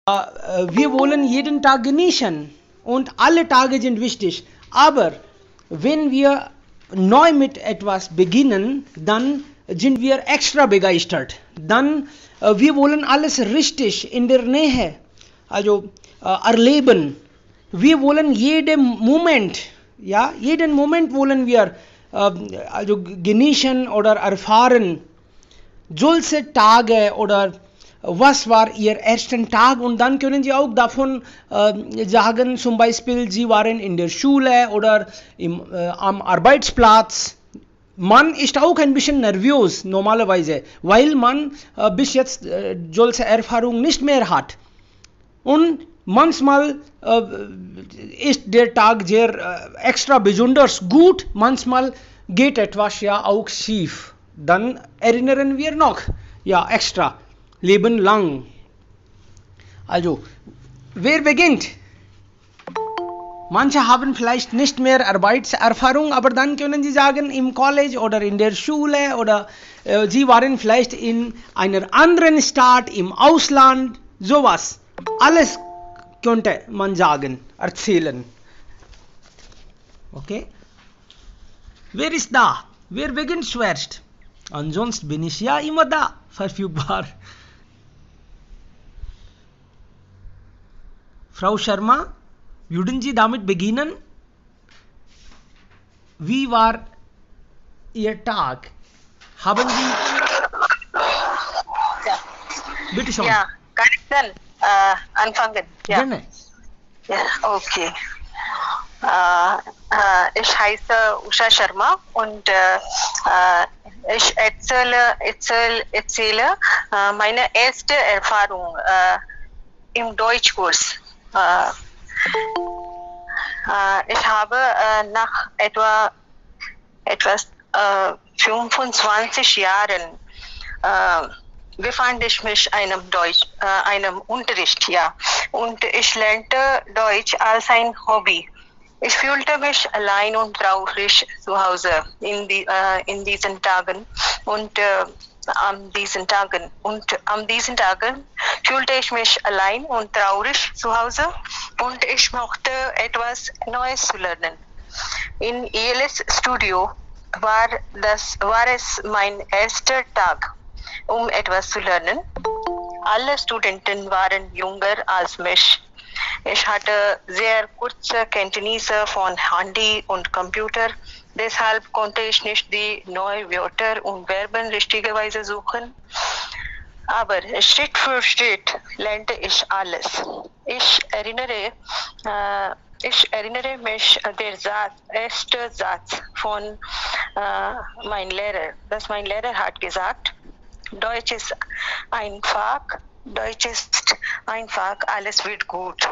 Wir wollen jeden Tag genießen und alle Tage sind wichtig. Aber wenn wir neu mit etwas beginnen, dann sind wir extra begeistert. Dann wir wollen alles richtig in der Nähe, also erleben. Wir wollen jeden Moment wollen wir also genießen oder erfahren. Solche Tage oder was war Ihr ersten Tag, und dann können Sie auch davon sagen, zum Beispiel Sie waren in der Schule oder am Arbeitsplatz. Man ist auch ein bisschen nervös normalerweise, weil man bis jetzt solche Erfahrung nicht mehr hat. Und manchmal ist der Tag sehr extra besonders gut, manchmal geht etwas ja auch schief. Dann erinnern wir noch, ja, extra, Leben lang. Also, wer beginnt? Manche haben vielleicht nicht mehr Arbeitserfahrung, aber dann können sie sagen, im College oder in der Schule oder sie waren vielleicht in einer anderen Stadt, im Ausland, sowas. Alles könnte man sagen, erzählen. Okay? Wer ist da? Wer beginnt zuerst? Ansonsten bin ich ja immer da, verfügbar. Frau Sharma, würden Sie damit beginnen? Wie war Ihr Tag? Haben Sie... Ja. Bitte schon. Ja, kann ich dann anfangen? Ja. Gerne. Ja, okay. Ich heiße Usha Sharma und ich erzähle meine erste Erfahrung im Deutschkurs. Ich habe nach etwas 25 Jahren befand ich mich einem Unterricht, ja, und ich lernte Deutsch als ein Hobby. Ich fühlte mich allein und traurig zu Hause in diesen Tagen und an diesen Tagen fühlte ich mich allein und traurig zu Hause und ich mochte etwas Neues zu lernen. In ILS Studio war es mein erster Tag, um etwas zu lernen. Alle Studenten waren jünger als mich. Ich hatte sehr kurze Kenntnisse von Handy und Computer, deshalb konnte ich nicht die neuen Wörter und Verben richtigerweise suchen. Aber Schritt für Schritt lernte ich alles. Ich erinnere mich der erste Satz von meinem Lehrer, dass mein Lehrer hat gesagt, Deutsch ist einfach, alles wird gut.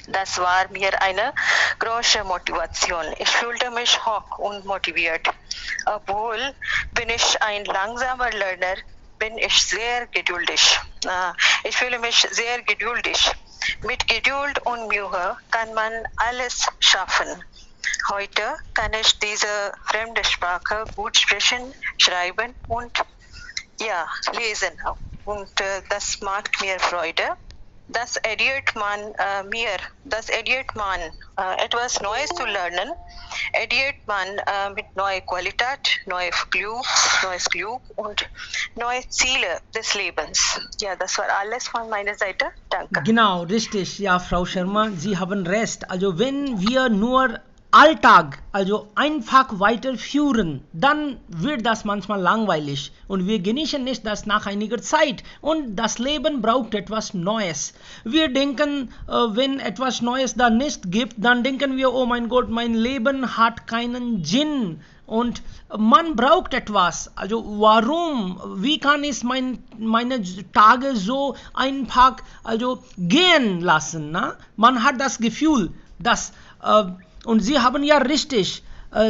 Das war mir eine große Motivation. Ich fühlte mich hoch und motiviert. Obwohl bin ich ein langsamer Lerner, bin ich sehr geduldig. Ich fühle mich sehr geduldig. Mit Geduld und Mühe kann man alles schaffen. Heute kann ich diese fremde Sprache gut sprechen, schreiben und ja, lesen. Und das macht mir Freude. Das erinnert man etwas Neues zu lernen, erinnert man mit neuer Qualität, neues Glück und neue Ziele des Lebens. Ja, das war alles von meiner Seite. Danke. Genau, richtig. Ja, Frau Sharma, Sie haben recht. Also wenn wir nur Alltag, also einfach weiterführen, dann wird das manchmal langweilig und wir genießen nicht das nach einiger Zeit und das Leben braucht etwas Neues. Wir denken, wenn etwas Neues da nicht gibt, dann denken wir, oh mein Gott, mein Leben hat keinen Sinn und man braucht etwas. Also warum? Wie kann ich meine Tage so einfach gehen lassen? Na? Man hat das Gefühl, dass und Sie haben ja richtig,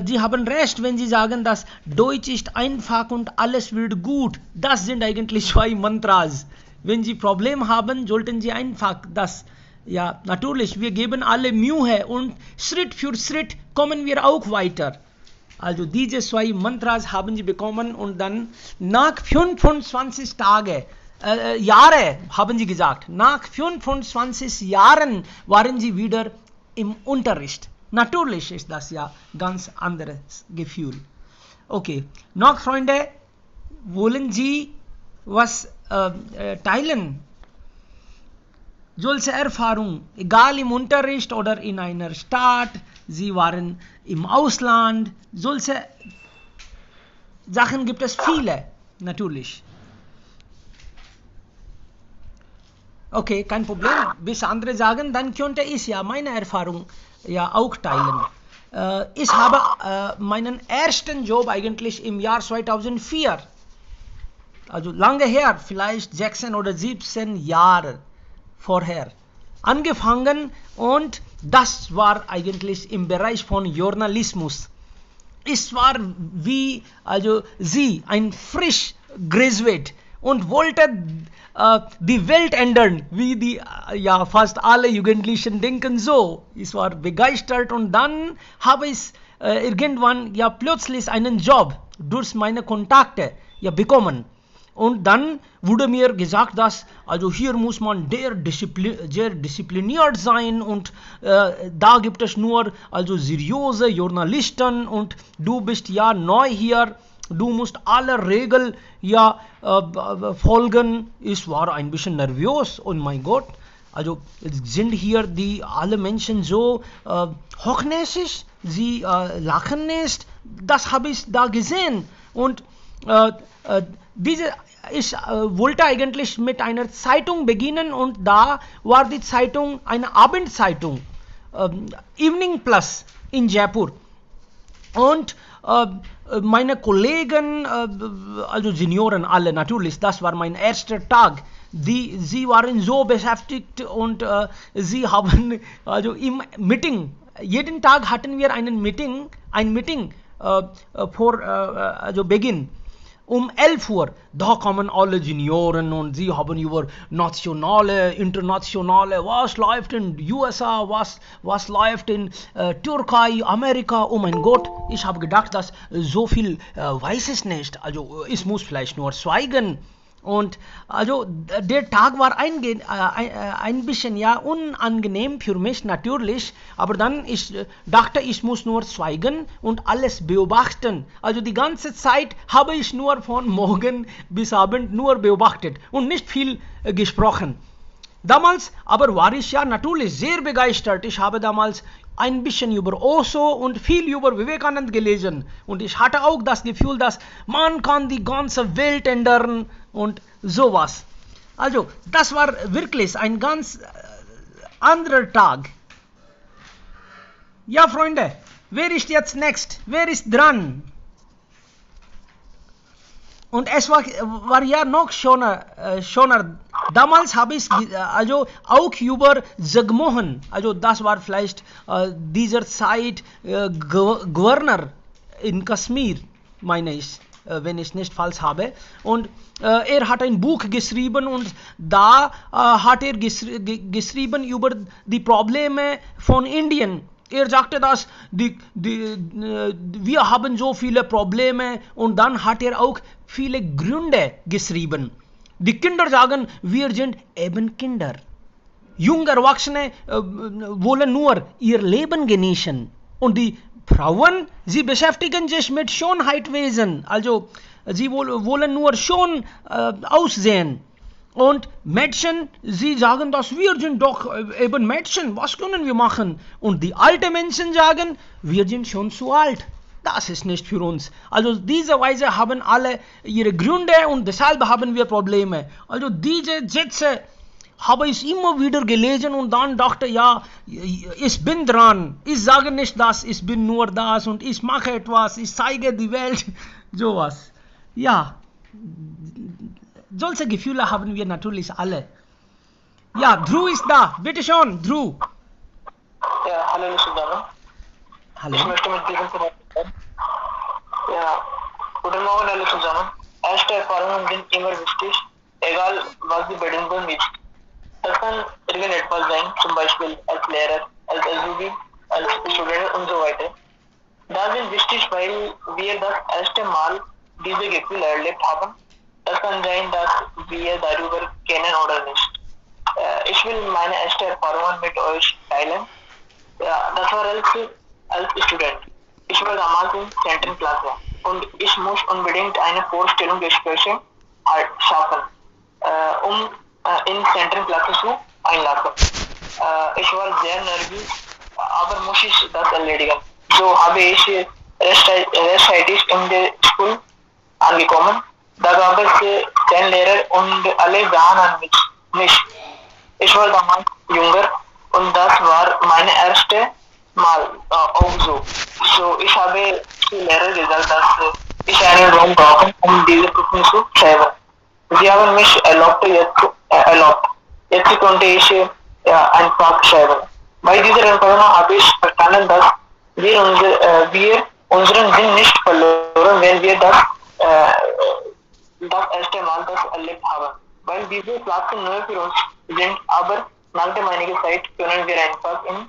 Sie haben recht, wenn Sie sagen, dass Deutsch ist einfach und alles wird gut. Das sind eigentlich zwei Mantras. Wenn Sie Probleme haben, sollten Sie einfach das, ja, natürlich, wir geben alle Mühe und Schritt für Schritt kommen wir auch weiter. Also diese zwei Mantras haben Sie bekommen und dann nach 25 Tagen Jahre haben sie gesagt. Nach 25 Jahren waren sie wieder im Unterricht. Natürlich ist das ja ganz anderes Gefühl. Okay, noch Freunde, wollen Sie was teilen? Solche Erfahrung, egal im Unterricht oder in einer Stadt, Sie waren im Ausland, solche Sachen gibt es viele, natürlich. Okay, kein Problem. Bis andere sagen, dann könnte ich ja meine Erfahrung ja auch teilen. Ich habe meinen ersten Job eigentlich im Jahr 2004, also lange her, vielleicht 16 oder 17 Jahre vorher, angefangen und das war eigentlich im Bereich von Journalismus. Ich war wie Sie, ein frisch Graduate und wollte die Welt ändern, wie die fast alle Jugendlichen denken so. Ich war begeistert und dann habe ich irgendwann plötzlich einen Job durch meine Kontakte bekommen. Und dann wurde mir gesagt, dass hier muss man sehr diszipliniert sein und da gibt es nur seriöse Journalisten und du bist neu hier, du musst alle Regeln folgen. Ich war ein bisschen nervös, oh mein Gott, sind hier alle Menschen so hochnäsig, sie lachen nicht, das habe ich da gesehen und ich wollte eigentlich mit einer Zeitung beginnen und da war die Zeitung eine Abendzeitung, Evening Plus in Jaipur. Und meine Kollegen, Senioren alle natürlich, das war mein erster Tag. Sie waren so beschäftigt und sie haben im Meeting, jeden Tag hatten wir ein Meeting vor Beginn. 11 Uhr, da kommen alle Senioren und sie haben über nationale, internationale, was läuft in USA, was läuft in Türkei, Amerika, oh mein Gott, ich habe gedacht, dass so viel weiß ich nicht, ich muss vielleicht nur schweigen. Und der Tag war ein bisschen unangenehm für mich natürlich, aber dann ich dachte, ich muss nur schweigen und alles beobachten. Die ganze Zeit habe ich nur von morgen bis Abend nur beobachtet und nicht viel gesprochen. Damals aber war ich natürlich sehr begeistert. Ich habe damals ein bisschen über Osho und viel über Vivekanand gelesen und ich hatte auch das Gefühl, dass man kann die ganze Welt ändern und sowas. Das war wirklich ein ganz anderer Tag. Ja, Freunde, wer ist jetzt next? Wer ist dran? Und es war noch schöner. Damals habe ich auch über Jagmohan, das war vielleicht dieser Zeit Gouverneur in Kashmir, meine ich, wenn ich nicht falsch habe. Und er hat ein Buch geschrieben und da hat er geschrieben über die Probleme von Indien. Er sagte, dass wir haben so viele Probleme und dann hat er auch viele Gründe geschrieben. Die Kinder sagen, wir sind eben Kinder. Junge Erwachsene wollen nur ihr Leben genießen. Und die Frauen, sie beschäftigen sich mit Schönheitswesen. Sie wollen nur schön aussehen. Und Mädchen, sie sagen, dass wir sind doch eben Mädchen, was können wir machen? Und die alten Menschen sagen, wir sind schon zu alt. Das ist nicht für uns. Diese Weise haben alle ihre Gründe und deshalb haben wir Probleme. Diese Sätze habe ich immer wieder gelesen und dann dachte, ich bin dran. Ich sage nicht das, ich bin nur das und ich mache etwas, ich zeige die Welt, sowas. Ja, solche Gefühle haben wir natürlich alle. Ja, Drew ist da. Bitte schon, Drew. Ja, hallo zusammen. Hallo. Ich möchte mit diesem Thema reden. Ja, guten Morgen alle zusammen. Erste Erfahrungen sind immer wichtig, egal was die Bedingungen ist. Das kann irgendetwas sein, zum Beispiel als Lehrer, als Azubi, als Student und so weiter. Das ist wichtig, weil wir das erste Mal diese Gefühle erlebt haben. Das kann sein, dass wir darüber kennen oder nicht. Ich will meine erste Erfahrungen mit euch teilen. Ja, das war als Student. Ich war damals in 10. Klasse und ich muss unbedingt eine Vorstellungsgespräche schaffen, um in 10. Klasse zu einlassen. Ich war sehr nervös, aber muss ich das erledigen. So habe ich rechtzeitig in der Schule angekommen. Da gab es 10 Lehrer und alle sahen an mich. Ich war damals jünger und das war meine erste Mal auch so. So, ich habe zu Lehrer gesagt, dass ich einen Raum brauche, um diese Prüfung zu schreiben. Sie haben mich erlaubt. Jetzt konnte ich einfach schreiben. Bei dieser Erfahrung habe ich verstanden, dass wir unseren Sinn nicht verloren, wenn wir das erste Mal das erlebt haben. Weil diese Klassen neu für uns sind, aber nach der einigen Zeit können wir einfach in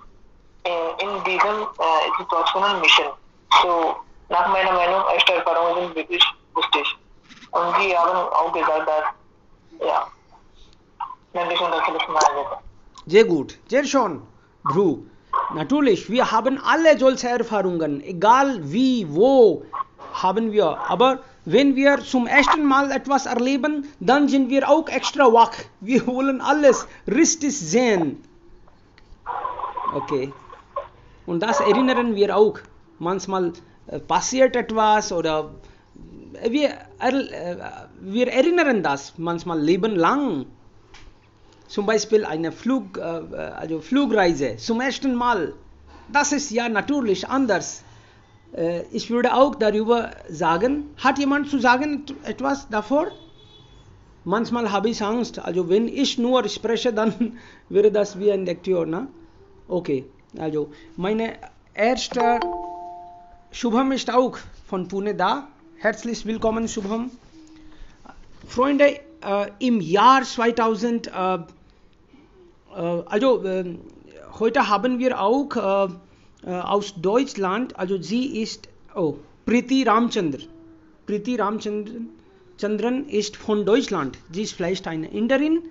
diesen Situationen mischen. So, nach meiner Meinung, erste Erfahrungen sind wirklich wichtig. Und sie haben auch gesagt, dass, ja, danke schön, dass Sie das mal gesagt haben. Sehr gut, sehr schön, Bru. Natürlich, wir haben alle solche Erfahrungen, egal wie, wo haben wir. Aber wenn wir zum ersten Mal etwas erleben, dann sind wir auch extra wach. Wir wollen alles richtig sehen. Okay. Und das erinnern wir auch. Manchmal passiert etwas oder wir erinnern das manchmal lebenlang. Zum Beispiel eine Flugreise zum ersten Mal. Das ist ja natürlich anders. Ich würde auch darüber sagen, hat jemand zu sagen etwas davor? Manchmal habe ich Angst, also wenn ich nur spreche, dann wäre das wie ein Lektür, ne? Okay, also meine erste Shubham ist auch von Pune da. Herzlich willkommen, Shubham. Freunde, im Jahr 2000, heute haben wir auch aus Deutschland, also sie ist, Priti Ramchandran. Priti Ramchandran ist von Deutschland. Sie ist vielleicht eine Inderin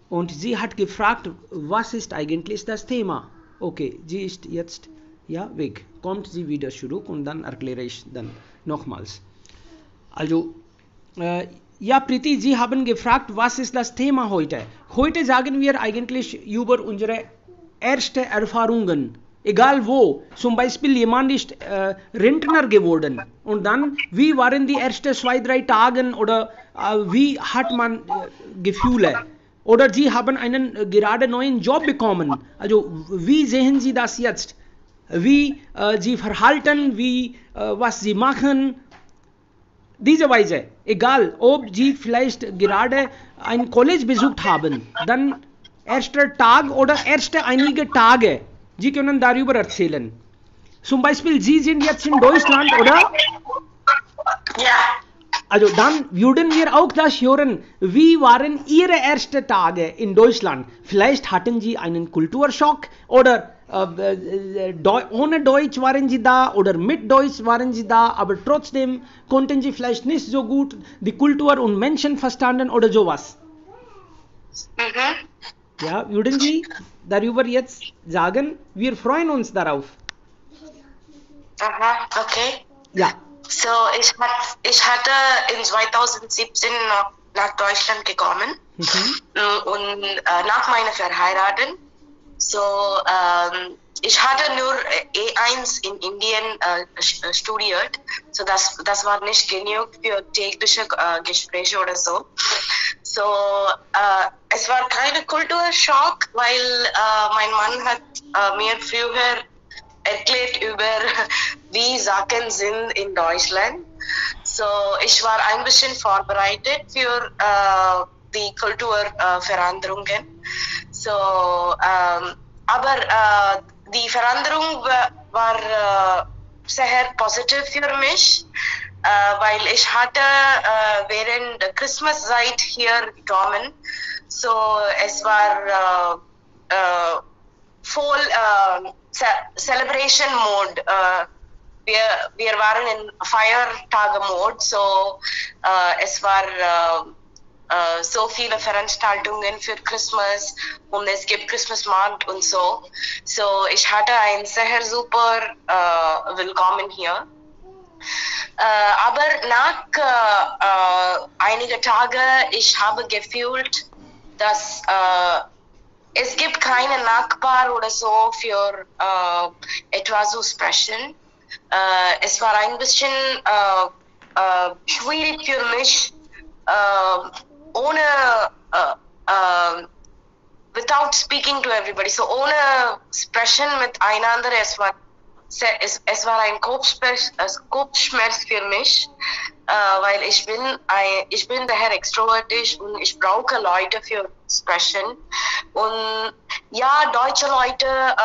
und sie hat gefragt, was ist eigentlich das Thema? Okay, sie ist jetzt weg. Kommt sie wieder zurück und dann erkläre ich dann nochmals. Also, Priti, Sie haben gefragt, was ist das Thema heute? Heute sagen wir eigentlich über unsere ersten Erfahrungen. Egal wo. Zum Beispiel jemand ist Rentner geworden. Und dann, wie waren die ersten 2-3 Tage oder wie hat man Gefühle? Oder Sie haben einen gerade neuen Job bekommen. Also, wie sehen Sie das jetzt? Wie Sie verhalten, was Sie machen? Diese Weise, egal ob Sie vielleicht gerade ein College besucht haben, dann erster Tag oder erste einige Tage, Sie können darüber erzählen. Zum Beispiel, Sie sind jetzt in Deutschland, oder? Ja. Also dann würden wir auch das hören, wie waren Ihre ersten Tage in Deutschland? Vielleicht hatten Sie einen Kulturschock oder ohne Deutsch waren Sie da oder mit Deutsch waren Sie da, aber trotzdem konnten Sie vielleicht nicht so gut die Kultur und Menschen verstanden oder sowas. Mhm. Ja, würden Sie darüber jetzt sagen? Wir freuen uns darauf. Aha, okay. Ja. So, ich hatte in 2017 nach Deutschland gekommen und nach meiner Verheiratung. So, ich hatte nur E1 in Indien studiert, so das war nicht genug für tägliche Gespräche oder so. So, es war kein Kulturschock, weil mein Mann hat mir früher erklärt über wie Sachen sind in Deutschland. So, ich war ein bisschen vorbereitet für die Kulturveränderungen. So, aber die Veränderung war sehr positiv für mich, weil ich hatte während der Christmaszeit hier gekommen. So, es war voll Celebration Mode. Wir waren in Feiertage Mode, so es war so viele Veranstaltungen für Christmas und es gibt Christmasmarkt und so. So ich hatte ein sehr super Willkommen hier. Aber nach einigen Tagen, ich habe gefühlt, dass es gibt keinen Nachbar oder so für etwas zu sprechen. Es war ein bisschen schwierig für mich, ohne without speaking to everybody, so ohne sprechen miteinander, es war ein Kopfschmerz für mich, weil ich bin daher extrovertisch und ich brauche Leute für sprechen. Und ja, deutsche Leute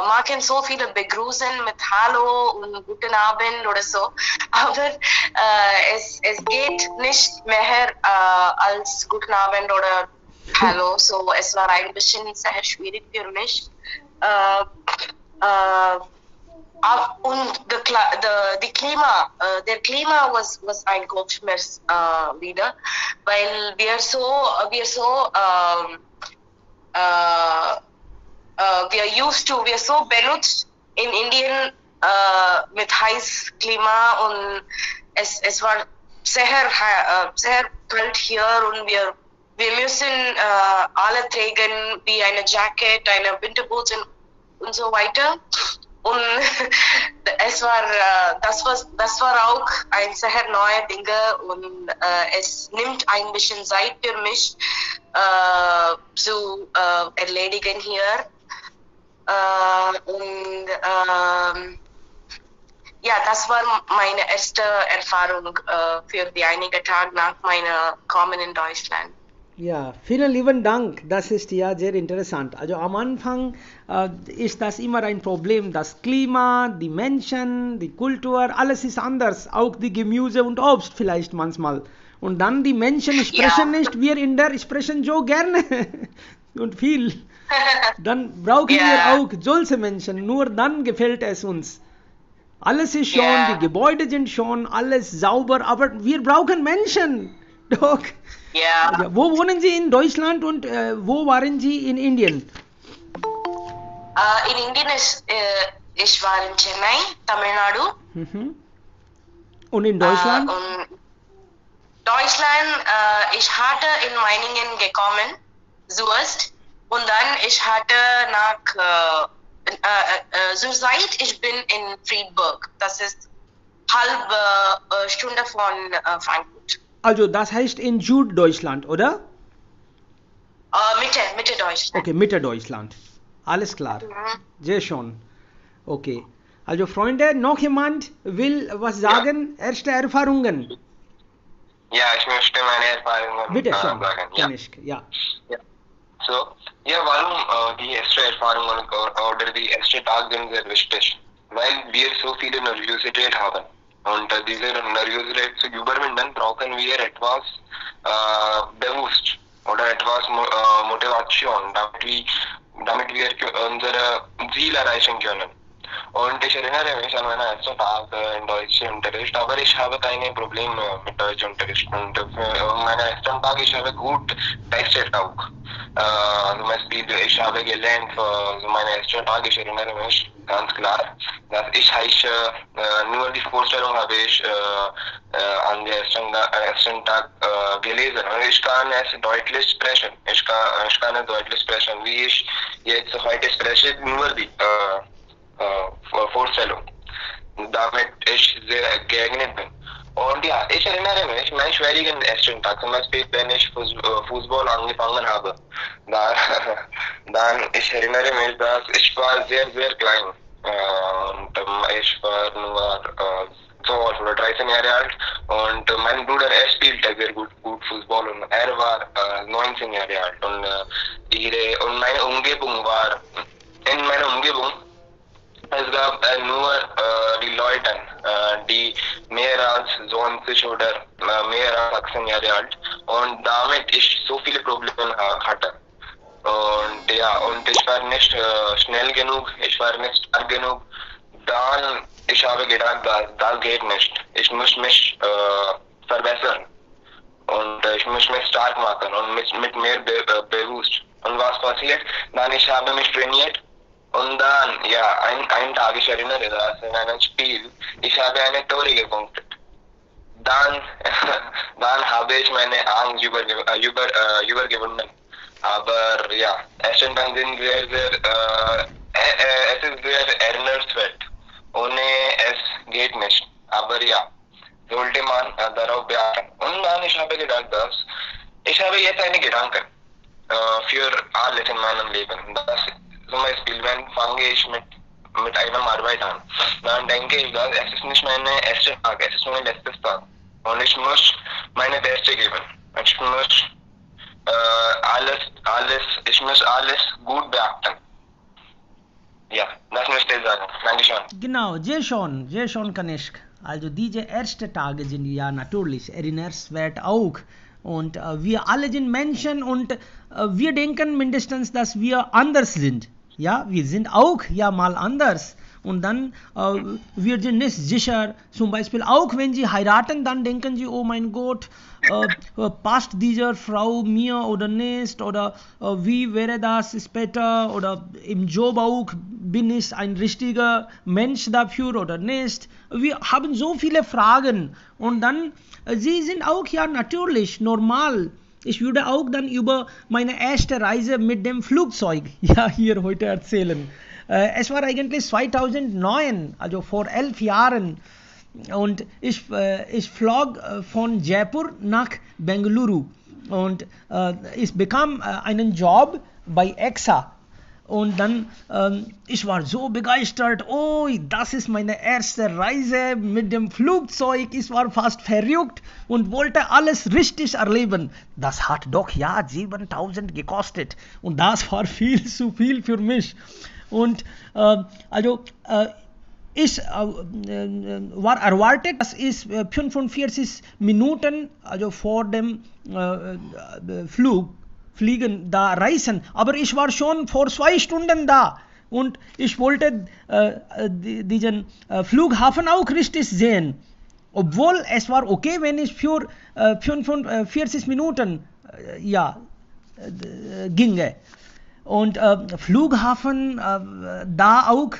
machen so viele begrüßen mit Hallo und Guten Abend oder so, aber es geht nicht mehr als Guten Abend oder Hallo, so es war ein bisschen sehr schwierig für mich. Und der Klima was ein Kopfschmerz wieder, weil wir so benutzt in Indien mit heiß Klima und es war sehr kalt hier und wir müssen alle tragen wie eine Jacket, eine Winterboots und so weiter. Und das war auch ein sehr neues Ding und es nimmt ein bisschen Zeit für mich zu erledigen hier. Ja, das war meine erste Erfahrung für die einige Tage nach meiner Kommen in Deutschland. Ja, vielen lieben Dank. Das ist ja sehr interessant. Also am Anfang ist das immer ein Problem. Das Klima, die Menschen, die Kultur, alles ist anders. Auch die Gemüse und Obst vielleicht manchmal. Und dann die Menschen sprechen nicht. Wir Inder sprechen so gerne und viel. Dann brauchen wir auch solche Menschen. Nur dann gefällt es uns. Alles ist schon, die Gebäude sind schon, alles sauber. Aber wir brauchen Menschen. Doch. Ja. Also, wo wohnen Sie in Deutschland und wo waren Sie in Indien? In Indien ich war in Chennai, Tamil Nadu. Mhm. Und in Deutschland? Ich hatte in Meiningen gekommen, zuerst. Und dann ich hatte zurzeit ich bin in Friedberg. Das ist halbe Stunde von Frankfurt. Also das heißt in Süddeutschland, oder? Mitte Deutschland. Okay, Mitte Deutschland. Alles klar. Sehr schön. Okay. Also Freunde, noch jemand will was sagen? Ja. Erste Erfahrungen? Ja, ich möchte meine Erfahrungen bitte sagen. Ja. So, warum die erste Erfahrungen oder die erste Tag sind sehr wichtig? Weil wir so viele Nervosität haben. Und diese Nervosität zu überwinden, brauchen wir etwas bewusst oder etwas Motivation, damit wir unsere Ziele erreichen können. Und ich erinnere mich an meinen ersten Tag in Deutschunterricht, aber ich habe keine Probleme mit Deutschunterricht. Und meinen ersten Tag, ich habe gut testet auch. Zum Beispiel, ich habe gelernt, meinen ersten Tag, ich erinnere mich ganz klar, dass ich nur die Vorstellung habe ich an der ersten Tag gelesen. Und ich kann es deutlich sprechen. Ich kann es deutlich sprechen, wie ich jetzt heute spreche, nur die Vorstellung, damit ich sehr geeignet bin. Und ja, ich erinnere mich, meinen schwierigen ersten Tag, zum Beispiel, wenn ich Fußball angefangen habe, dann ich erinnere mich, dass ich war sehr, sehr klein. Und ich war nur 12 oder 13 Jahre alt und mein Bruder, er spielte sehr gut Fußball und er war 19 Jahre alt. Und meine Umgebung war, in meiner Umgebung, es gab nur die Leute, die mehr als 20 oder mehr als 18 Jahre alt und damit ich so viele Probleme hatte. Und ja, und ich war nicht schnell genug, ich war nicht stark genug. Dann ich habe gedacht, das geht nicht. Ich muss mich verbessern. und ich muss mich stark machen und mit mehr bewusst. Und was passiert? Dann ich habe mich trainiert und dann, ja, einen Tag, ich erinnere das, in einem Spiel, ich habe eine Tore gepunktet. Dann, dann habe ich meine Angst übergewonnen. Aber ja, ersten Tag sind wir sehr, es ist sehr erinnernswert. Ohne es geht nicht. Aber ja, sollte man darauf beachten. Und dann, ich habe gedacht, dass ich habe jetzt einen Gedanken für alles in meinem Leben. Das, zum Beispiel, wenn fange ich mit einer Arbeit an, dann denke ich, dass es ist nicht mein erster Tag, es ist mein letzter Tag. Und ich muss meine Beste geben. Ich muss ich muss alles gut beachten. Ja, das möchte ich sagen. Dankeschön. Genau, sehr schön, Kanishk. Also diese ersten Tage sind ja natürlich erinnernswert auch. Und wir alle sind Menschen und wir denken mindestens, dass wir anders sind. Ja, wir sind auch ja mal anders. Und dann wir sind nicht sicher, zum Beispiel auch wenn sie heiraten, dann denken sie, oh mein Gott, passt diese Frau mir oder nicht, oder wie wäre das später, oder im Job auch, bin ich ein richtiger Mensch dafür oder nicht. Wir haben so viele Fragen und dann, sie sind auch ja natürlich normal. Ich würde auch dann über meine erste Reise mit dem Flugzeug ja hier heute erzählen. Es war eigentlich 2009, also vor 11 Jahren. Und ich flog von Jaipur nach Bengaluru. Und ich bekam einen Job bei EXA. Und dann, ich war so begeistert, oh, das ist meine erste Reise mit dem Flugzeug. Ich war fast verrückt und wollte alles richtig erleben. Das hat doch ja 7.000 gekostet. Und das war viel zu viel für mich. Und ich war erwartet, dass ich 45 Minuten also vor dem Fliegen da reisen, aber ich war schon vor 2 Stunden da und ich wollte diesen Flughafen auch richtig sehen, obwohl es war okay, wenn ich für 45 Minuten ginge. Und Flughafen, da auch,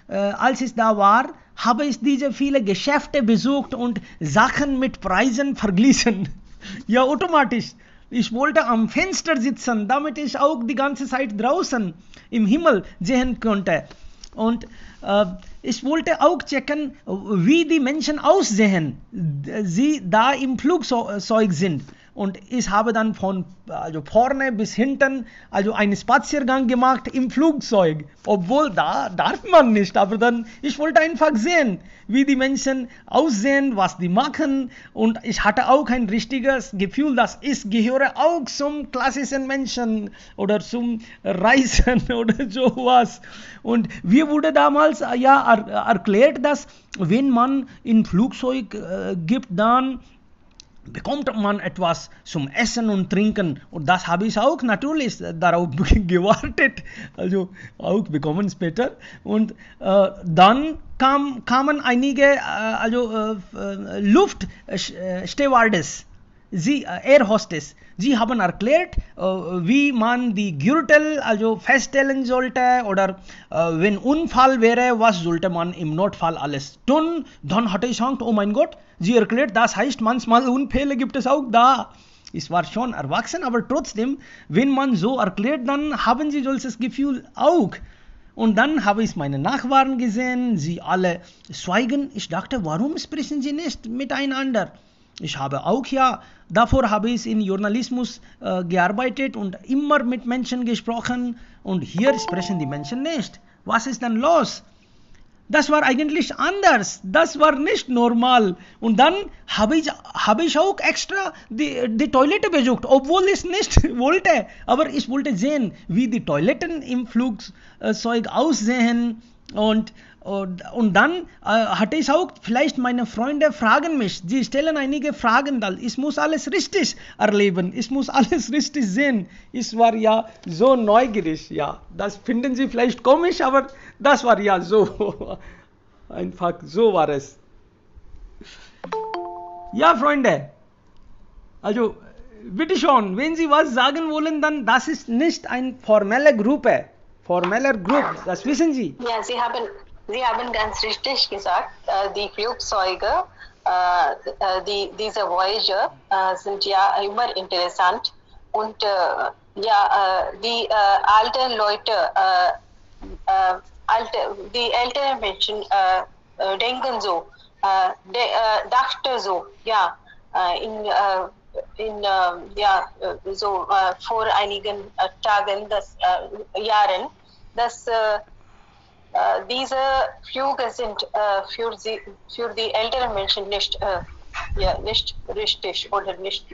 als ich da war, habe ich diese viele Geschäfte besucht und Sachen mit Preisen verglichen. Ja, automatisch. Ich wollte am Fenster sitzen, damit ich auch die ganze Zeit draußen im Himmel sehen konnte. Und ich wollte auch checken, wie die Menschen aussehen, sie da im Flugzeug sind. Und ich habe dann von vorne bis hinten einen Spaziergang gemacht im Flugzeug. Obwohl, da darf man nicht. Aber dann, ich wollte einfach sehen, wie die Menschen aussehen, was die machen. Und ich hatte auch ein richtiges Gefühl, dass ich gehöre auch zum klassischen Menschen oder zum Reisen oder sowas. Und mir wurde damals erklärt, dass wenn man in Flugzeug gibt, dann bekommt man etwas zum Essen und Trinken, und das habe ich auch natürlich darauf gewartet, also auch bekommen später. Und dann kamen einige Luftstewardess, Air Hostess, sie haben erklärt, wie man die Gürtel feststellen sollte, oder wenn Unfall wäre, was sollte man im Notfall alles tun. Dann hatte ich Angst, oh mein Gott, sie erklärt, das heißt, manchmal Unfälle gibt es auch da. Ich war schon erwachsen, aber trotzdem, wenn man so erklärt, dann haben sie solches Gefühl auch. Und dann habe ich meine Nachbarn gesehen, sie alle schweigen. Ich dachte, warum sprechen sie nicht miteinander? Ich habe auch davor habe ich in Journalismus gearbeitet und immer mit Menschen gesprochen, und hier sprechen die Menschen nicht. Was ist denn los? Das war eigentlich anders, das war nicht normal. Und dann habe ich auch extra die Toilette besucht, obwohl ich nicht wollte. Aber ich wollte sehen, wie die Toiletten im Flugzeug aussehen. Und dann hatte ich auch, vielleicht meine Freunde fragen mich, sie stellen einige Fragen, ich muss alles richtig erleben, ich muss alles richtig sehen. Ich war so neugierig, das finden Sie vielleicht komisch, aber das war so, einfach so war es. Ja, Freunde, Also, bitte schon, wenn Sie was sagen wollen, dann das ist nicht eine formelle Gruppe. Formeller Gruppe, das wissen Sie. Ja, Sie haben ganz richtig gesagt, die Flugzeuge, diese Voyager sind ja immer interessant und die alten Leute, die älteren Menschen denken so, dachte so, ja, so vor einigen Tagen, Jahren, dass diese Flüge sind für die älteren Menschen nicht richtig oder nicht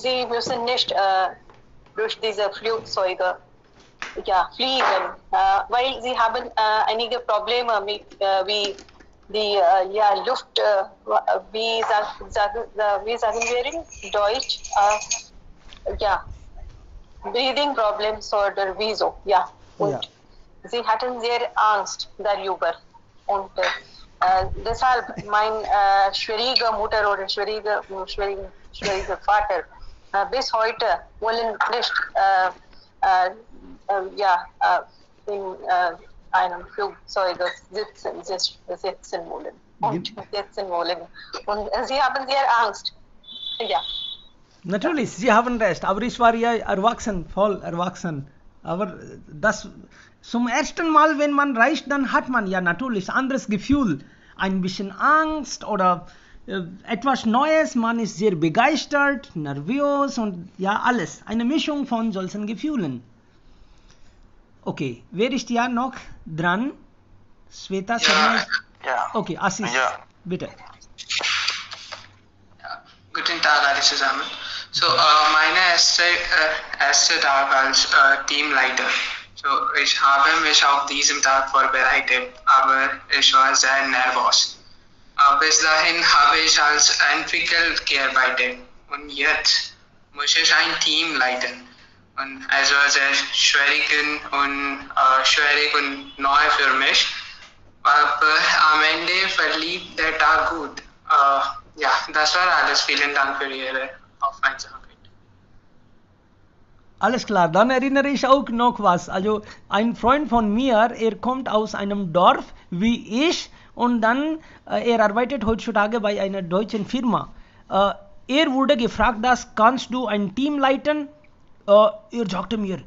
sie müssen nicht durch diese Flugzeuge fliegen, weil sie haben einige Probleme mit wie die Luft, wie sagen wir in Deutsch, Breathing Problems oder wie so, ja. Und sie hatten sehr Angst darüber. Und deshalb mein schwieriger Mutter oder schwieriger Vater bis heute wollen nicht in einem Flugzeug sitzen wollen. Und sie haben sehr Angst. Ja. Natürlich, Sie haben recht, aber ich war ja erwachsen, voll erwachsen. Aber das zum ersten Mal, wenn man reist, dann hat man ja natürlich ein anderes Gefühl. Ein bisschen Angst oder etwas Neues, man ist sehr begeistert, nervös und ja, alles. Eine Mischung von solchen Gefühlen. Okay, wer ist ja noch dran? Sweta? Ja. Okay, Assis, Ja. bitte. Guten Tag alle zusammen. So, meine erste Tag als Teamleiter. So, ich habe mich auf diesem Tag vorbereitet, aber ich war sehr nervös. Bis dahin habe ich als Entwickler gearbeitet und jetzt muss ich ein Team leiten. Und es war sehr schwierig und neu für mich. Aber am Ende verlief der Tag gut. Ja, das war alles. Vielen Dank für Ihre Aufmerksamkeit. Alles klar, dann erinnere ich auch noch was. Also ein Freund von mir, er kommt aus einem Dorf wie ich und dann er arbeitet heutzutage bei einer deutschen Firma. Er wurde gefragt, kannst du ein Team leiten? Er sagte mir,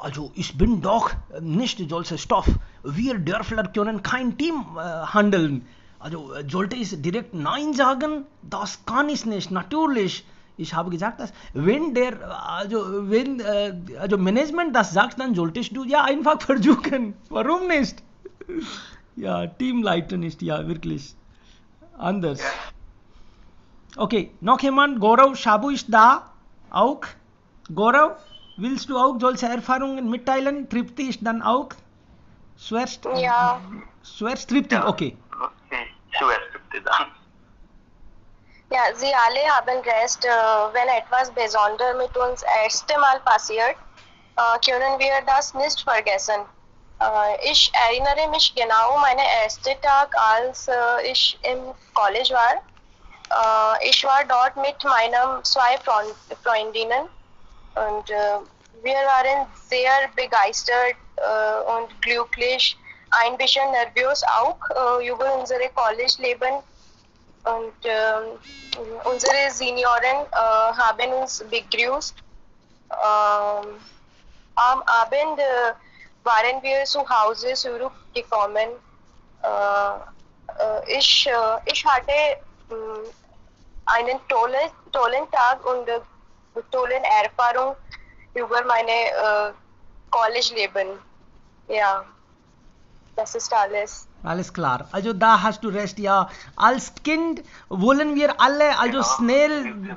also ich bin doch nicht solcher Stoff. Wir Dörfler können kein Team handeln. Also sollte ich direkt Nein sagen? Das kann ich nicht, natürlich. Ich habe gesagt, dass wenn Management das sagt, dann solltest du ja einfach versuchen. Warum nicht? Ja, Teamleiten ist ja wirklich anders. Okay, noch jemand? Gaurav, Shabu ist da auch. Gaurav, willst du auch solche Erfahrungen mitteilen? Tripti ist dann auch. Schwerst Tripti, okay. Schwerst Tripti dann. Ja, Sie alle haben recht, wenn etwas Besonderes mit uns erste Mal passiert, können wir das nicht vergessen. Ich erinnere mich genau meinen ersten Tag, als ich im College war. Ich war dort mit meinen 2 Freundinnen und wir waren sehr begeistert und glücklich, ein bisschen nervös auch über unser College-Leben. Und unsere Senioren haben uns begrüßt. Am Abend waren wir zu Hause zurückgekommen. Ich hatte einen tollen Tag und tolle Erfahrung über meine College-Leben. Ja, das ist alles. Alles klar. Also da hast du recht, ja. Als Kind wollen wir alle also schnell...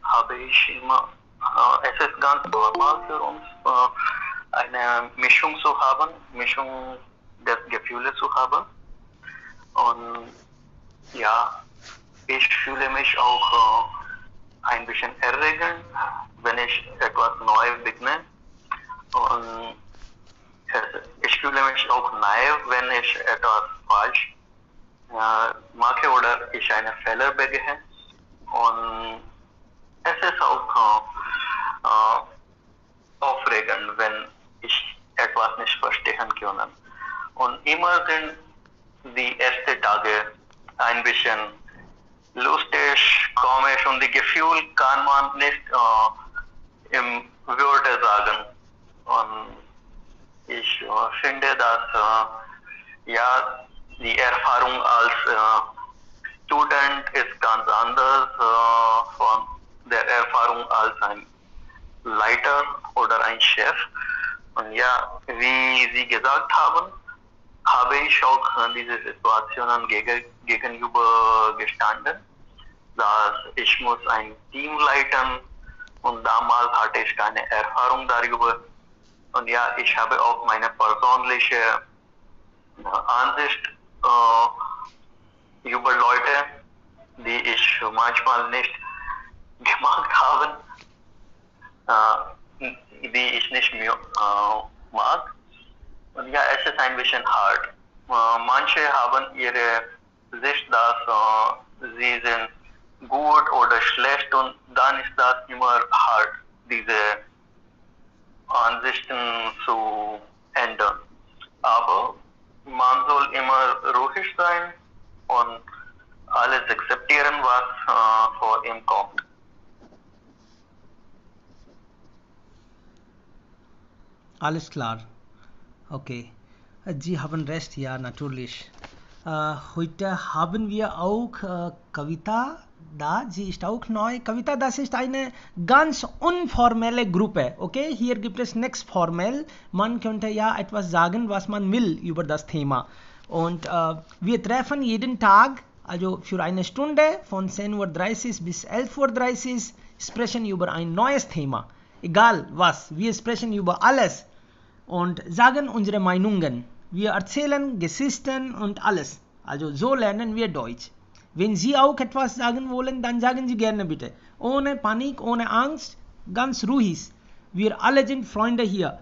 habe ich immer, es ist ganz normal für uns, eine Mischung zu haben, Mischung des Gefühls zu haben. Und ja, ich fühle mich auch ein bisschen erregend, wenn ich etwas Neues beginne. Und ich fühle mich auch naiv, wenn ich etwas falsch Marke oder ist eine Fehlerbegehen und es ist auch aufregend, wenn ich etwas nicht verstehen kann. Und immer sind die ersten Tage ein bisschen lustig, komisch und die Gefühl kann man nicht im Wörter sagen. Und ich finde, dass ja, die Erfahrung als Student ist ganz anders von der Erfahrung als ein Leiter oder ein Chef. Und ja, wie Sie gesagt haben, habe ich auch diese Situationen gegenüber gestanden, dass ich muss ein Team leiten und damals hatte ich keine Erfahrung darüber. Und ja, ich habe auch meine persönliche Ansicht über Leute, die ich manchmal nicht gemacht habe, die ich nicht mag. Und ja, es ist ein bisschen hart. Manche haben ihre Sicht, dass sie sind gut oder schlecht und dann ist das immer hart, diese Ansichten zu ändern. Aber man soll immer ruhig sein und alles akzeptieren, was vor ihm kommt. Alles klar. Okay. Sie haben recht, ja, natürlich. Heute haben wir auch Kavita da. Sie ist auch neu. Kavita, das ist eine ganz unformelle Gruppe. Okay, hier gibt es nichts formell. Man könnte ja etwas sagen, was man will über das Thema. Und wir treffen jeden Tag, also für eine Stunde von 10:30 Uhr bis 11:30 Uhr, sprechen über ein neues Thema. Egal was, wir sprechen über alles und sagen unsere Meinungen. Wir erzählen Geschichten und alles. Also so lernen wir Deutsch. Wenn Sie auch etwas sagen wollen, dann sagen Sie gerne bitte. Ohne Panik, ohne Angst, ganz ruhig. Wir alle sind Freunde hier.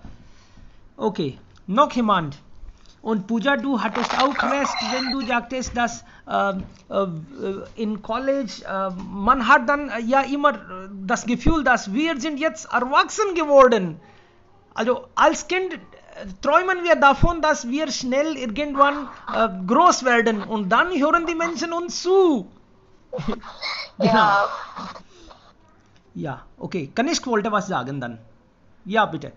Okay, noch jemand? Und Pooja, du hattest auch recht, wenn du sagtest, dass in College, man hat dann ja immer das Gefühl, dass wir sind jetzt erwachsen geworden. Also als Kind träumen wir davon, dass wir schnell irgendwann groß werden und dann hören die Menschen uns zu. Genau. Ja, okay. Kanishk wollte was sagen dann. Ja, bitte.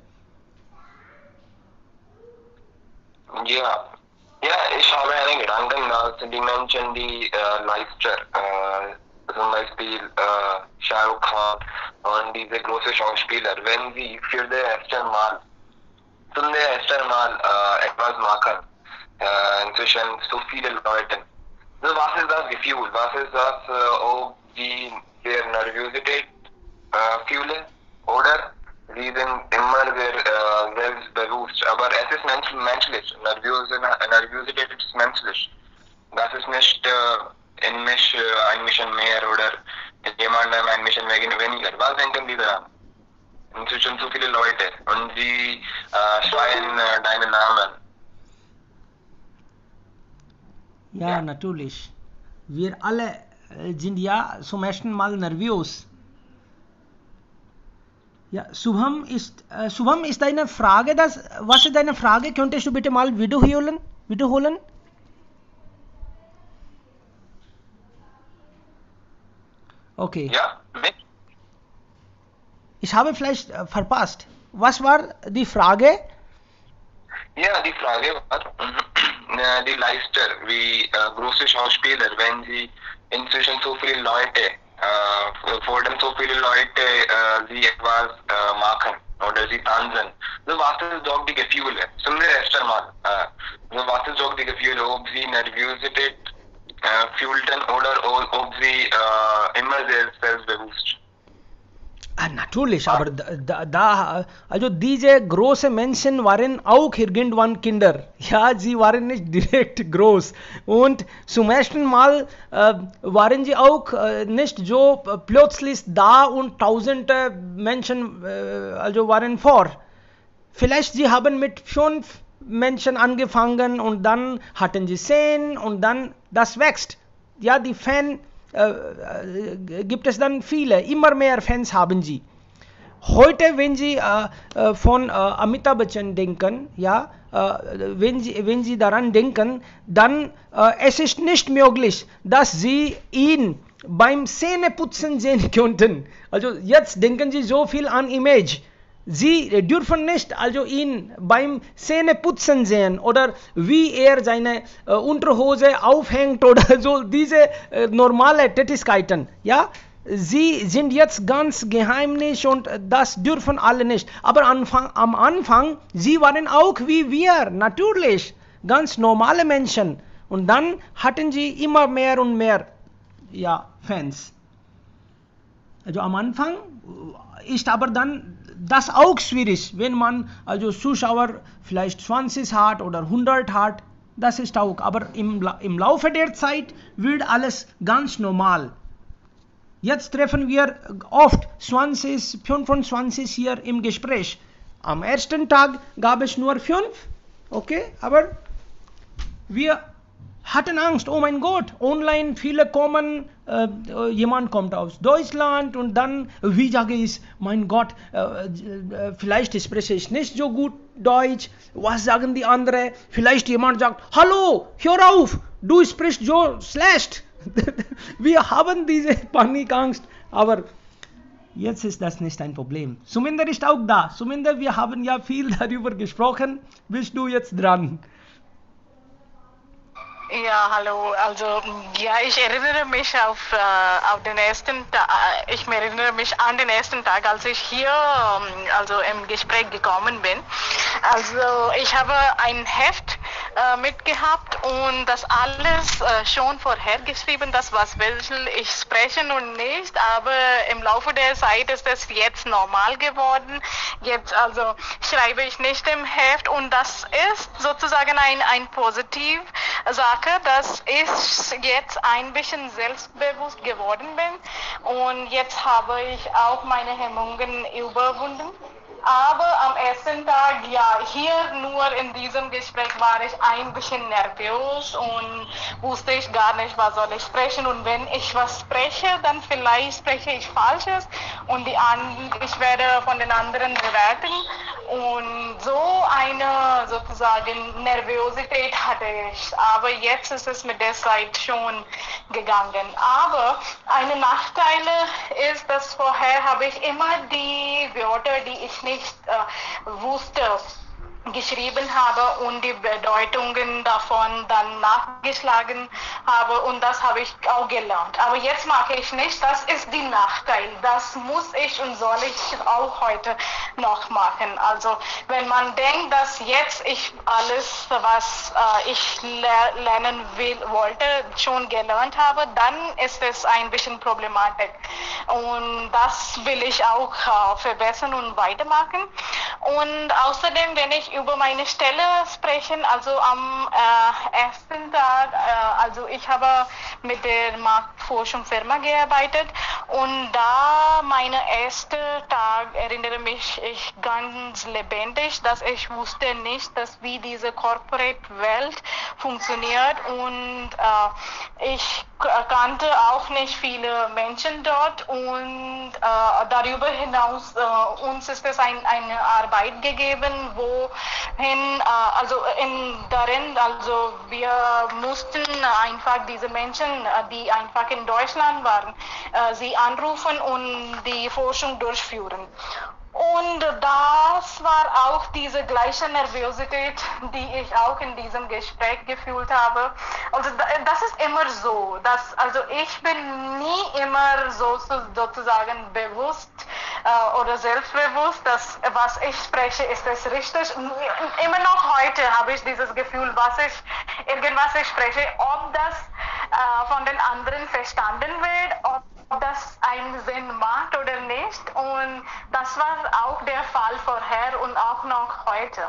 Ja, ich habe einen Gedanken, dass die Menschen, die Leicester, zum Beispiel Shah Rukh Khan und diese großen Schauspieler, wenn sie für das erste Mal etwas machen, inzwischen so viele Leute. So, was ist das Gefühl? Was ist das, ob die sehr Nervosität fühlen oder sie sind immer sehr selbstbewusst. Aber es ist menschlich. Nervosität ist menschlich. Das ist nicht in mich ein bisschen mehr oder in jemandem ein bisschen weniger. Was denken die daran? Inzwischen so viele Leute und sie schreien deinen Namen. Ja, natürlich. Wir alle sind ja zum ersten Mal nervös. Ja, Shubham ist deine Frage, was ist deine Frage? Könntest du bitte mal wiederholen? Okay. Ja, ich habe vielleicht verpasst. Was war die Frage? Ja, die Frage war, die Leicester, wie große Schauspieler, wenn sie inzwischen so viele Leute, vor dem so viele Leute sie etwas machen oder sie tanzen. So, was ist doch die Gefühle? Zum ersten Mal. So, was ist doch die Gefühle, ob sie Nervosität fühlten oder ob sie immer sehr selbstbewusst? Natürlich, aber also diese großen Menschen waren auch irgendwann Kinder. Ja, sie waren nicht direkt groß. Und zum ersten Mal waren sie auch nicht so plötzlich da und tausende Menschen also waren vor. Vielleicht sie haben mit 5, Menschen angefangen und dann hatten sie 10 und dann das wächst. Ja, die Fans gibt es dann viele, immer mehr Fans haben sie. Heute, wenn Sie von Amitabh Bachchan denken, ja, wenn Sie daran denken, dann es ist nicht möglich, dass Sie ihn beim Zähneputzen sehen könnten. Also jetzt denken Sie so viel an Image. Sie dürfen nicht also ihn beim Zähneputzen sehen oder wie er seine Unterhose aufhängt oder so, diese normale Tätigkeiten. Ja? Sie sind jetzt ganz geheimnis und das dürfen alle nicht. Aber am Anfang, sie waren auch wie wir, natürlich, ganz normale Menschen. Und dann hatten sie immer mehr und mehr, ja, Fans. Also am Anfang ist aber dann das auch schwierig, wenn man also Zuschauer vielleicht 20 hat oder 100 hat, das ist auch. Aber im Laufe der Zeit wird alles ganz normal. Jetzt treffen wir oft 20, 25 hier im Gespräch. Am ersten Tag gab es nur 5, okay, aber wir hatten Angst, oh mein Gott, online viele kommen, jemand kommt aus Deutschland und dann, wie sage ich, mein Gott, vielleicht spreche ich nicht so gut Deutsch, was sagen die anderen, vielleicht jemand sagt, hallo, hör auf, du sprichst so schlecht. Wir haben diese Panikangst, aber jetzt ist das nicht ein Problem. Suminder ist auch da. Suminder, wir haben ja viel darüber gesprochen. Bist du jetzt dran? Ja, hallo. Also ja, ich erinnere mich auf den ersten Tag. Ich erinnere mich an den ersten Tag, als ich hier also im Gespräch gekommen bin. Also ich habe ein Heft mitgehabt und das alles schon vorher geschrieben, das was will ich sprechen und nicht. Aber im Laufe der Zeit ist es jetzt normal geworden. Jetzt also schreibe ich nicht im Heft und das ist sozusagen ein positiv Sache, dass ich jetzt ein bisschen selbstbewusst geworden bin und jetzt habe ich auch meine Hemmungen überwunden. Aber am ersten Tag, ja, hier nur in diesem Gespräch war ich ein bisschen nervös und wusste ich gar nicht, was soll ich sprechen. Und wenn ich was spreche, dann vielleicht spreche ich Falsches und ich werde von den anderen bewerten. Und so eine sozusagen Nervosität hatte ich. Aber jetzt ist es mit der Zeit schon gegangen. Aber ein Nachteil ist, dass vorher habe ich immer die Wörter, die ich nicht wusste, geschrieben habe und die Bedeutungen davon dann nachgeschlagen habe und das habe ich auch gelernt. Aber jetzt mache ich nicht, das ist der Nachteil. Das muss ich und soll ich auch heute noch machen. Also wenn man denkt, dass jetzt ich alles, was ich lernen wollte, schon gelernt habe, dann ist es ein bisschen problematisch. Und das will ich auch verbessern und weitermachen. Und außerdem, wenn ich über meine Stelle sprechen, also am ersten Tag, also ich habe mit der Marktforschungsfirma gearbeitet und da mein erster Tag erinnere mich ich ganz lebendig, dass ich wusste nicht, dass wie diese Corporate Welt funktioniert und ich kannte auch nicht viele Menschen dort und darüber hinaus uns ist es eine Arbeit gegeben, wohin also wir mussten einfach diese Menschen, die einfach in Deutschland waren, sie anrufen und die Forschung durchführen. Und das war auch diese gleiche Nervosität, die ich auch in diesem Gespräch gefühlt habe. Also das ist immer so, also ich bin nie immer sozusagen bewusst oder selbstbewusst, dass was ich spreche, ist es richtig. Immer noch heute habe ich dieses Gefühl, irgendwas ich spreche, ob das von den anderen verstanden wird, ob das einen Sinn macht oder nicht. Und das war auch der Fall vorher und auch noch heute.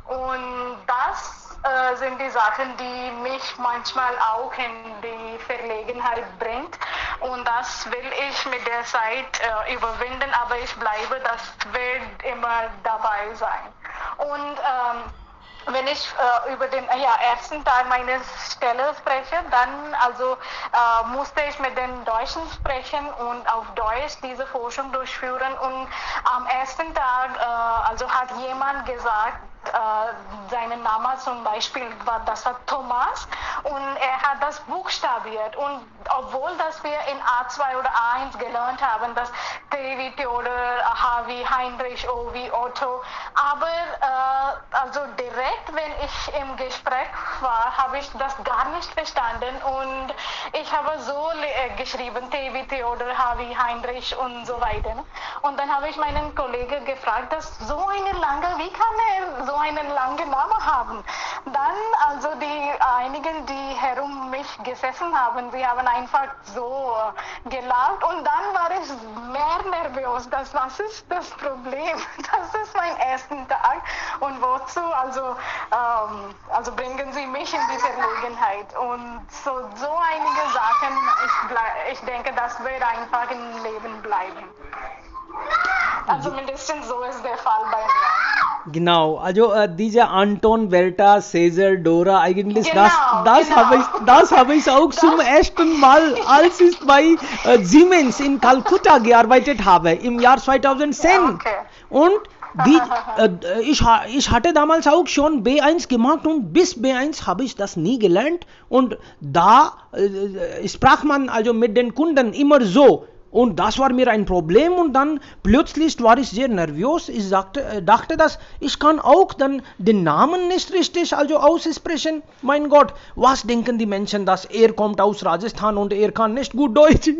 Und das sind die Sachen, die mich manchmal auch in die Verlegenheit bringt. Und das will ich mit der Zeit überwinden, aber ich bleibe, das wird immer dabei sein. Und wenn ich über den ersten Tag meines Stellersprechen, dann also musste ich mit den Deutschen sprechen und auf Deutsch diese Forschung durchführen. Und am ersten Tag also hat jemand gesagt, seinen Namen zum Beispiel das war Thomas und er hat das buchstabiert und obwohl dass wir in A2 oder A1 gelernt haben, dass T wie Theodor, H wie Heinrich, O wie Otto, aber also direkt wenn ich im Gespräch war, habe ich das gar nicht verstanden und ich habe so geschrieben, T wie Theodor, H wie Heinrich und so weiter. Und dann habe ich meinen Kollegen gefragt, dass so eine lange, wie kann er so einen langen Namen haben? Dann also die einigen, die herum mich gesessen haben, sie haben einfach so gelacht und dann war ich mehr nervös. Was ist das Problem? Das ist mein erster Tag und wozu also bringen Sie mich in die Verlegenheit? Und so einige Sachen, ich denke, das wird einfach im Leben bleiben. Also mindestens so ist der Fall bei mir. Genau, also diese Anton, Berta, Cäsar, Dora, eigentlich Genau, das habe ich auch zum ersten Mal, als ich bei Siemens in Kalkutta gearbeitet habe, im Jahr 2010. Okay. Und ich hatte damals auch schon B1 gemacht und bis B1 habe ich das nie gelernt und da sprach man also mit den Kunden immer so. Und das war mir ein Problem und dann plötzlich war ich sehr nervös. Ich dachte, dass ich kann auch dann den Namen nicht richtig also aussprechen. Mein Gott, was denken die Menschen, dass er kommt aus Rajasthan und er kann nicht gut Deutsch?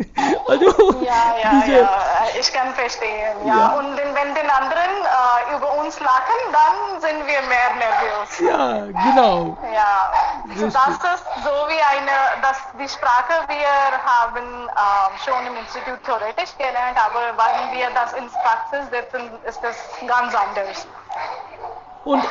Also, ja, ich kann verstehen. Ja. Und wenn den anderen über uns lachen, dann sind wir mehr nervös. Ja, genau. Ja, so das ist so wie die Sprache wir haben schon im Institut theoretisch gelernt, aber wenn wir das ins Praxis setzen, ist das ganz anders. Und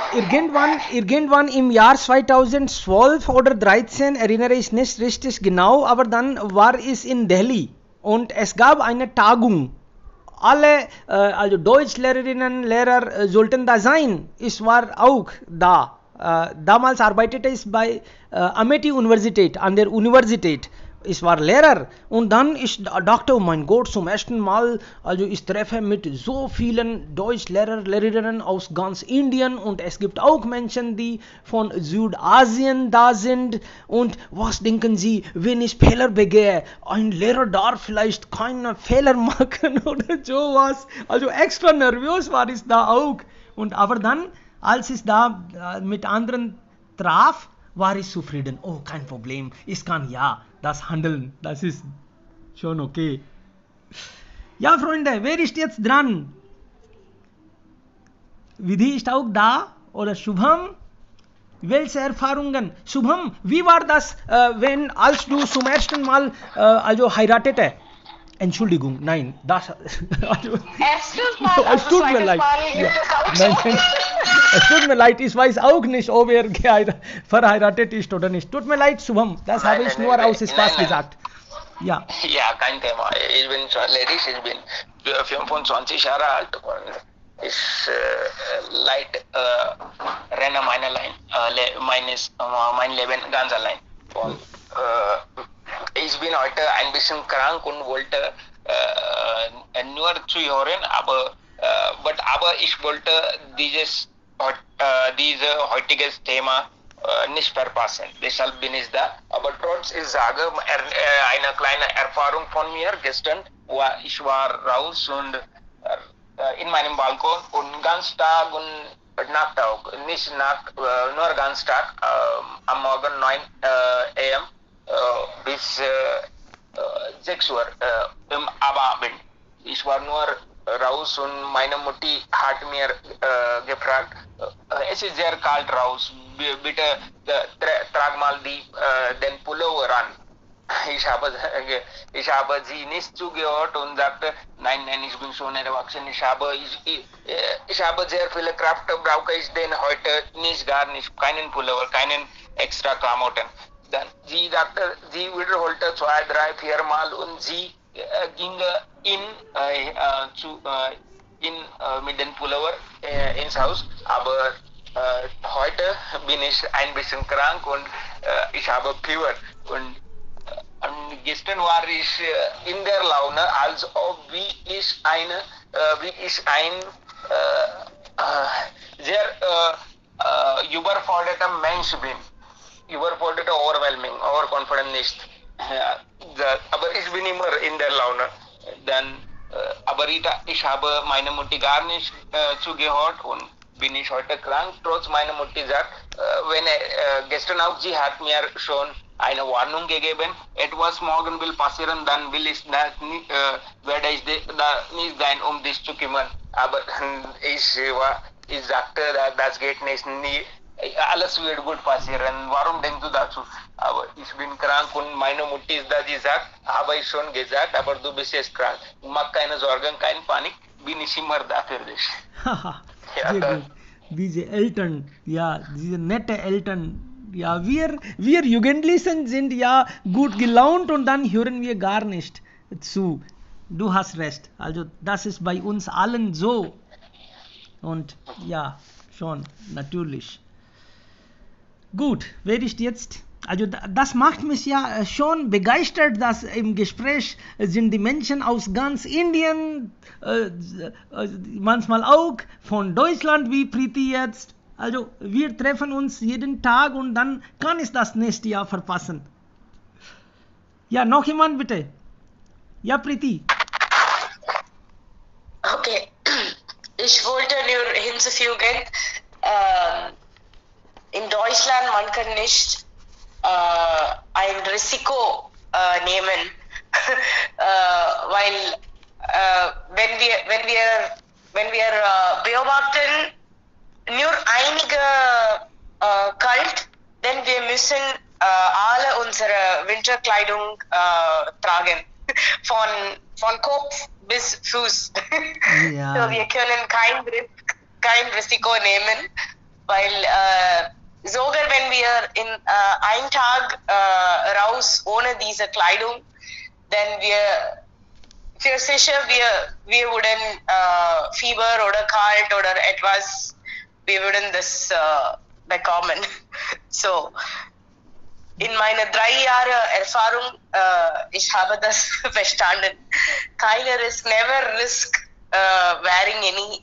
irgendwann im Jahr 2012 oder 2013, erinnere ich nicht richtig genau, aber dann war ich in Delhi und es gab eine Tagung. Alle, also Deutschlehrerinnen, Lehrer sollten da sein. Ich war auch da. Damals arbeitete ich bei Amity Universität, an der Universität. Ich war Lehrer und dann ich dachte, oh mein Gott, zum ersten Mal, also ich treffe mit so vielen Deutschlehrer, Lehrerinnen aus ganz Indien und es gibt auch Menschen, die von Südasien da sind und was denken Sie, wenn ich Fehler begehe, ein Lehrer darf vielleicht keine Fehler machen oder sowas, also extra nervös war ich da auch und aber dann, als ich da mit anderen traf, war ich zufrieden, oh kein Problem, ich kann ja das handeln, das ist schon okay. Ja, Freunde, wer ist jetzt dran? Vidhi ist auch da oder Shubham? Welche Erfahrungen? Shubham, wie war das, als du zum ersten Mal also heiratete? Entschuldigung, nein, das. Also, es tut mir leid. Ja. Nein, es tut mir leid, ich weiß auch nicht, ob er verheiratet ist oder nicht. Tut mir leid, Shubham, das habe ich nur aus Spaß gesagt. Ja. Ja, kein Thema. Ich bin schon ledig, ich bin 25 Jahre alt und ich renne meine mein Leben ganz allein. Und ich bin heute ein bisschen krank und wollte nur zuhören, aber ich wollte dieses heutiges Thema nicht verpassen. Deshalb bin ich da. Aber trotz, ich sage, eine kleine Erfahrung von mir gestern, ich war raus und in meinem Balkon und ganz Tag und Nacht auch, nicht Nacht, nur ganz Tag, am Morgen 9 am bis 6 Uhr im Abend. Ich war nur raus und meine Mutti hat mir gefragt, es ist sehr kalt raus, bitte trag mal den Pullover an. Ich habe sie nicht zugehört und sagte, nein, ich bin schon erwachsen, ich habe sehr viele Kraft, brauche ich den heute nicht, gar nicht, keinen Pullover, keinen extra Klamotten. Dann sie sagte, sie wiederholte 2, 3, 4 Mal und sie ging mit dem Pullover ins Haus, aber heute bin ich ein bisschen krank und ich habe Fieber. Und gestern war ich in der Laune, als ob wie ich ein sehr überforderter Mensch bin. Überforderter, overwhelming, overconfident nicht. Aber ich bin immer in der Laune. Dann, aber ich habe meine Mutti gar nicht zugehört und bin ich heute krank, trotz meiner Mutti sagt, gestern auch sie hat mir schon eine Warnung gegeben, etwas morgen will passieren, dann will ich werde ich da nicht sein, dich zu kümmern. Aber ich sagte, das geht nicht, nie, alles wird gut passieren, warum denkst du dazu? Aber ich bin krank und meine Mutti ist da, die sagt, habe ich schon gesagt, aber du bist jetzt krank. Mach keine Sorgen, keine Panik, bin ich immer da für dich. Ja, sehr gut. Diese Eltern, ja, diese nette Eltern, ja, wir Jugendlichen sind ja gut gelaunt und dann hören wir gar nicht zu. Du hast recht. Also das ist bei uns allen so. Und ja, schon, natürlich. Gut, werde ich jetzt, also das macht mich ja schon begeistert, dass im Gespräch sind die Menschen aus ganz Indien, manchmal auch von Deutschland wie Priti jetzt. Also wir treffen uns jeden Tag und dann kann ich das nächste Jahr verpassen. Ja, noch jemand bitte? Ja, Priti. Okay, ich wollte nur hinzufügen, in Deutschland man kann nicht ein Risiko nehmen, weil wenn wir beobachten nur einige kalt, denn wir müssen alle unsere Winterkleidung tragen, von Kopf bis Fuß. Ja. So, wir können kein Risiko nehmen, weil sogar wenn wir in einen Tag raus ohne diese Kleidung, dann für sicher wir würden Fieber oder kalt oder etwas, wir würden das bekommen. So, in meiner 3 Jahre Erfahrung, ich habe das verstanden. Never risk wearing any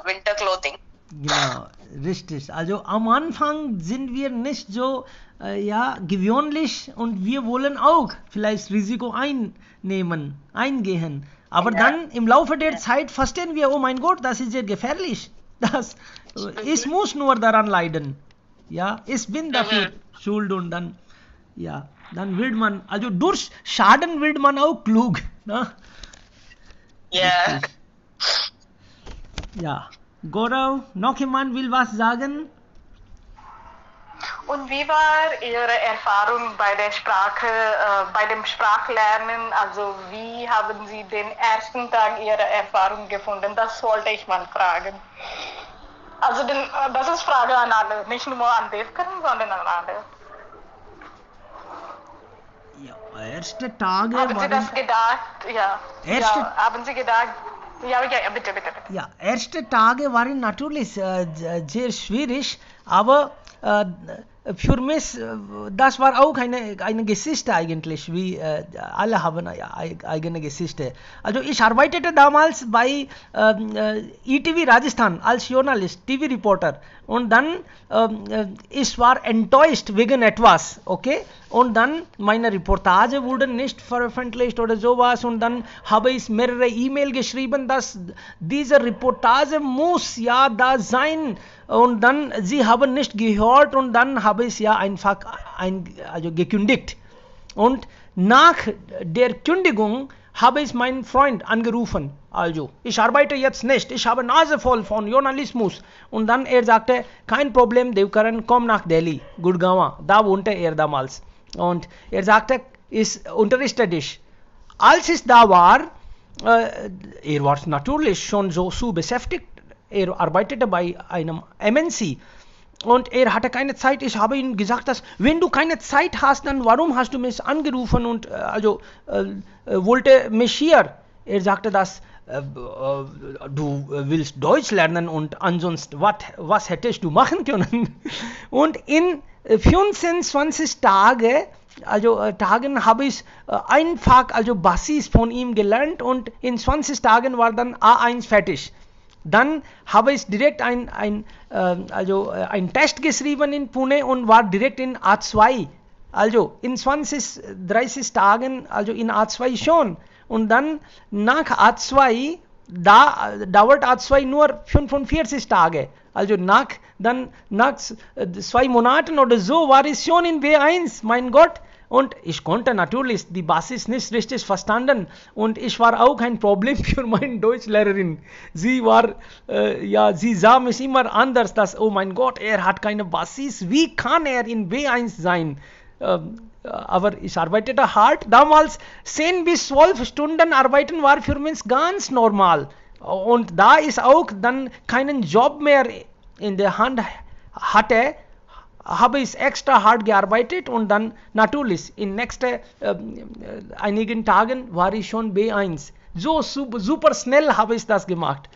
winter clothing. Genau, richtig. Also am Anfang sind wir nicht so gewöhnlich und wir wollen auch vielleicht Risiko eingehen. Aber dann im Laufe der Zeit verstehen wir, oh mein Gott, das ist sehr gefährlich. Ich muss nur daran leiden. Ja, ich bin dafür schuld und dann wird man, also durch Schaden wird man auch klug. Ne? Ja. Ja. Gaurav, noch jemand will was sagen? Und wie war Ihre Erfahrung bei der Sprache, bei dem Sprachlernen? Also wie haben Sie den ersten Tag Ihrer Erfahrung gefunden? Das wollte ich mal fragen. Also das ist Frage an alle, nicht nur an Devkan, sondern an alle. Ja, erste Tage haben Sie das gedacht? Ja. Haben Sie gedacht? Ja, bitte. Ja, erste Tage waren natürlich sehr schwierig, aber für mich, das war auch eine Geschichte eigentlich, wie alle haben eine eigene Geschichte. Also ich arbeitete damals bei ETV Rajasthan als Journalist, TV-Reporter und dann ich war enttäuscht wegen etwas, okay? Und dann meine Reportage wurde nicht veröffentlicht oder sowas und dann habe ich mehrere E-Mail geschrieben, dass diese Reportage muss ja da sein und dann sie haben nicht gehört und dann habe ich ja einfach gekündigt und nach der Kündigung habe ich meinen Freund angerufen, also ich arbeite jetzt nicht, ich habe Nase voll von Journalismus und dann sagte, kein Problem Devkaran, komm nach Delhi, Gurgaon, da wohnte damals und sagte, ich unterrichte dich. Als ich da war, war natürlich schon so beschäftigt, arbeitete bei einem MNC und hatte keine Zeit. Ich habe ihm gesagt, dass wenn du keine Zeit hast, dann warum hast du mich angerufen und wollte mich hier. Sagte, dass du willst Deutsch lernen und ansonsten was hättest du machen können? Und in 25 Tagen habe ich einfach Basis von ihm gelernt und in 20 Tagen war dann A1 fertig. Dann habe ich direkt ein Test geschrieben in Pune und war direkt in A2. Also in 20, 30 Tagen, also in A2 schon. Und dann nach A2, da dauert A2 nur 45 Tage. Also nach 2 Monaten oder so war ich schon in B1, mein Gott. Und ich konnte natürlich die Basis nicht richtig verstanden. Und ich war auch ein Problem für meine Deutschlehrerin. Sie sah mich immer anders, dass, oh mein Gott, er hat keine Basis. Wie kann er in B1 sein? Aber ich arbeitete hart. Damals 10 bis 12 Stunden arbeiten war für mich ganz normal. Und da ich auch dann keinen Job mehr in der Hand hatte, habe ich extra hart gearbeitet und dann natürlich in nächsten einigen Tagen war ich schon B1. So super schnell habe ich das gemacht.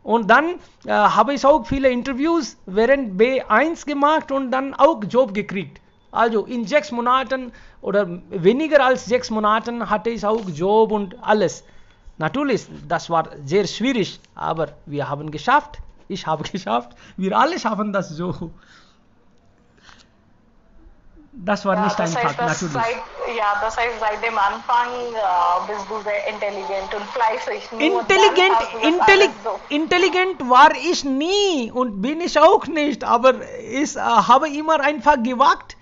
Und dann habe ich auch viele Interviews während B1 gemacht und dann auch Job gekriegt. Also in 6 Monaten oder weniger als 6 Monaten hatte ich auch Job und alles. Natürlich, das war sehr schwierig, aber wir haben geschafft. Ich habe geschafft. Wir alle schaffen das so. Das war nicht einfach, natürlich. Das heißt, seit dem Anfang bist du sehr intelligent und fleißig. Intelligent war ich nie und bin ich auch nicht, aber ich habe immer einfach gewagt.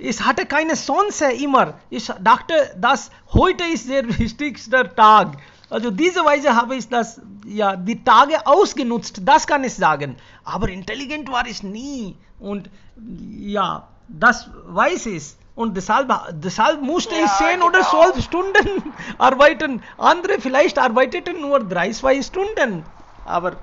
Ich hatte keine Chance immer. Ich dachte, dass heute ist der wichtigste Tag. Also diese Weise habe ich die Tage ausgenutzt, das kann ich sagen. Aber intelligent war ich nie. Und ja, das weiß ich. Und deshalb musste ich 10 oder 12 Stunden arbeiten. Andere vielleicht arbeiteten nur 3-2 Stunden. Aber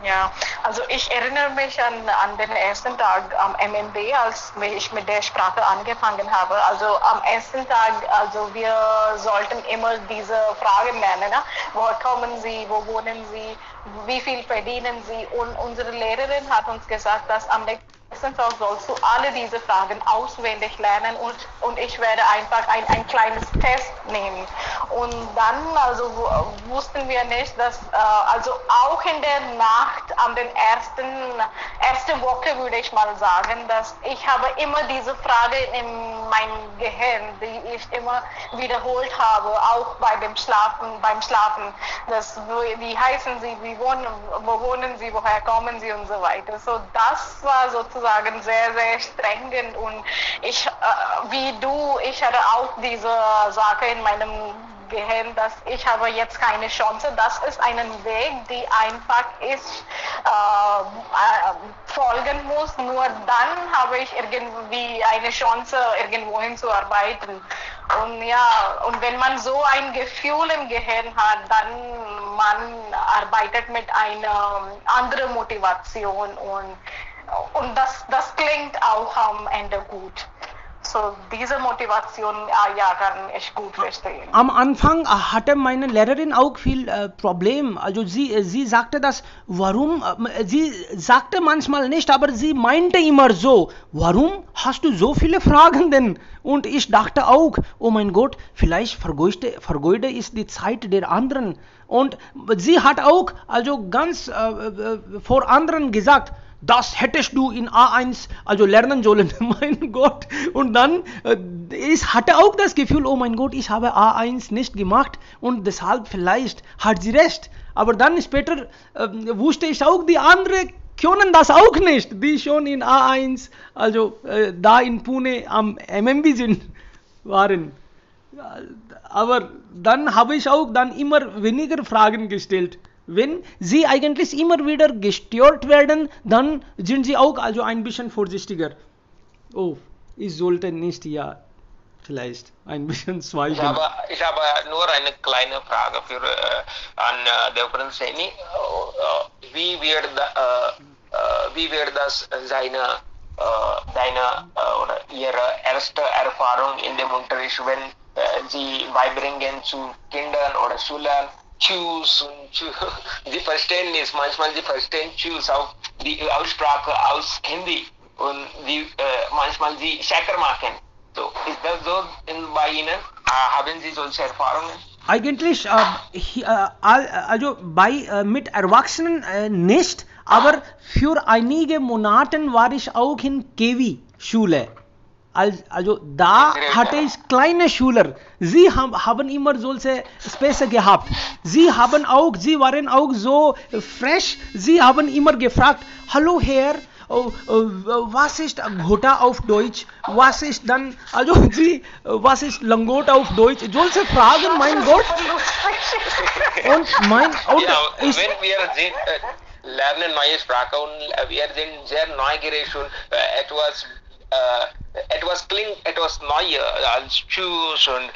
ja, also ich erinnere mich an den ersten Tag am MMB, als ich mit der Sprache angefangen habe. Also am ersten Tag, also wir sollten immer diese Fragen lernen. Ne? Woher kommen Sie, wo wohnen Sie, wie viel verdienen Sie? Und unsere Lehrerin hat uns gesagt, dass am nächsten Tag sollst du alle diese Fragen auswendig lernen und ich werde einfach ein kleines Test nehmen. Und dann also wussten wir nicht, dass also auch in der Nacht an den erste Woche würde ich mal sagen, dass ich habe immer diese Frage in meinem Gehirn, die ich immer wiederholt habe, auch beim Schlafen, wie heißen Sie, wo wohnen Sie, woher kommen Sie und so weiter. So das war sozusagen sehr, sehr strengend und ich, wie du, ich hatte auch diese Sache in meinem Gehirn, dass ich habe jetzt keine Chance. Das ist einen Weg, die einfach ist folgen muss. Nur dann habe ich irgendwie eine Chance, irgendwohin zu arbeiten. Und ja, und wenn man so ein Gefühl im Gehirn hat, dann man arbeitet mit einer anderen Motivation und das klingt auch am Ende gut. So, diese Motivation, kann ich gut verstehen. Am Anfang hatte meine Lehrerin auch viel Problem. Also sie sagte das, warum, sie sagte manchmal nicht, aber sie meinte immer so, warum hast du so viele Fragen denn? Und ich dachte auch, oh mein Gott, vielleicht vergeude ich die Zeit der anderen. Und sie hat auch also ganz vor anderen gesagt, das hättest du in A1 also lernen sollen, mein Gott. Und dann, ich hatte auch das Gefühl, oh mein Gott, ich habe A1 nicht gemacht und deshalb vielleicht hat sie recht. Aber dann später wusste ich auch, die anderen können das auch nicht, die schon in A1, also da in Pune am MMB waren. Aber dann habe ich auch dann immer weniger Fragen gestellt. Wenn sie eigentlich immer wieder gestört werden, dann sind sie auch also ein bisschen vorsichtiger. Oh, ich sollte nicht, vielleicht ein bisschen schweigen. Ich habe nur eine kleine Frage an Devpran Saini. Wie wird das deine oder ihre erste Erfahrung in dem Unterricht, wenn sie beibringen zu Kindern oder Schülern. Tschüss und Tschüss. Sie verstehen nicht, manchmal sie verstehen Tschüss auf die Aussprache aus Hindi und manchmal sie Checker machen. So, ist das so bei Ihnen? Haben Sie solche Erfahrungen? Eigentlich also mit Erwachsenen nicht, aber für einige Monate war ich auch in KV-Schule. Also da hatte ich kleine Schüler. Sie haben immer solche Späße gehabt. Sie waren auch so fresh. Sie haben immer gefragt, hallo Herr, was ist Ghota auf Deutsch? Was ist dann, also was ist Langot auf Deutsch? Solche Fragen, mein Gott. Wenn wir lernen neue Sprache und wir sind sehr neugierig und etwas neu als Tschüss und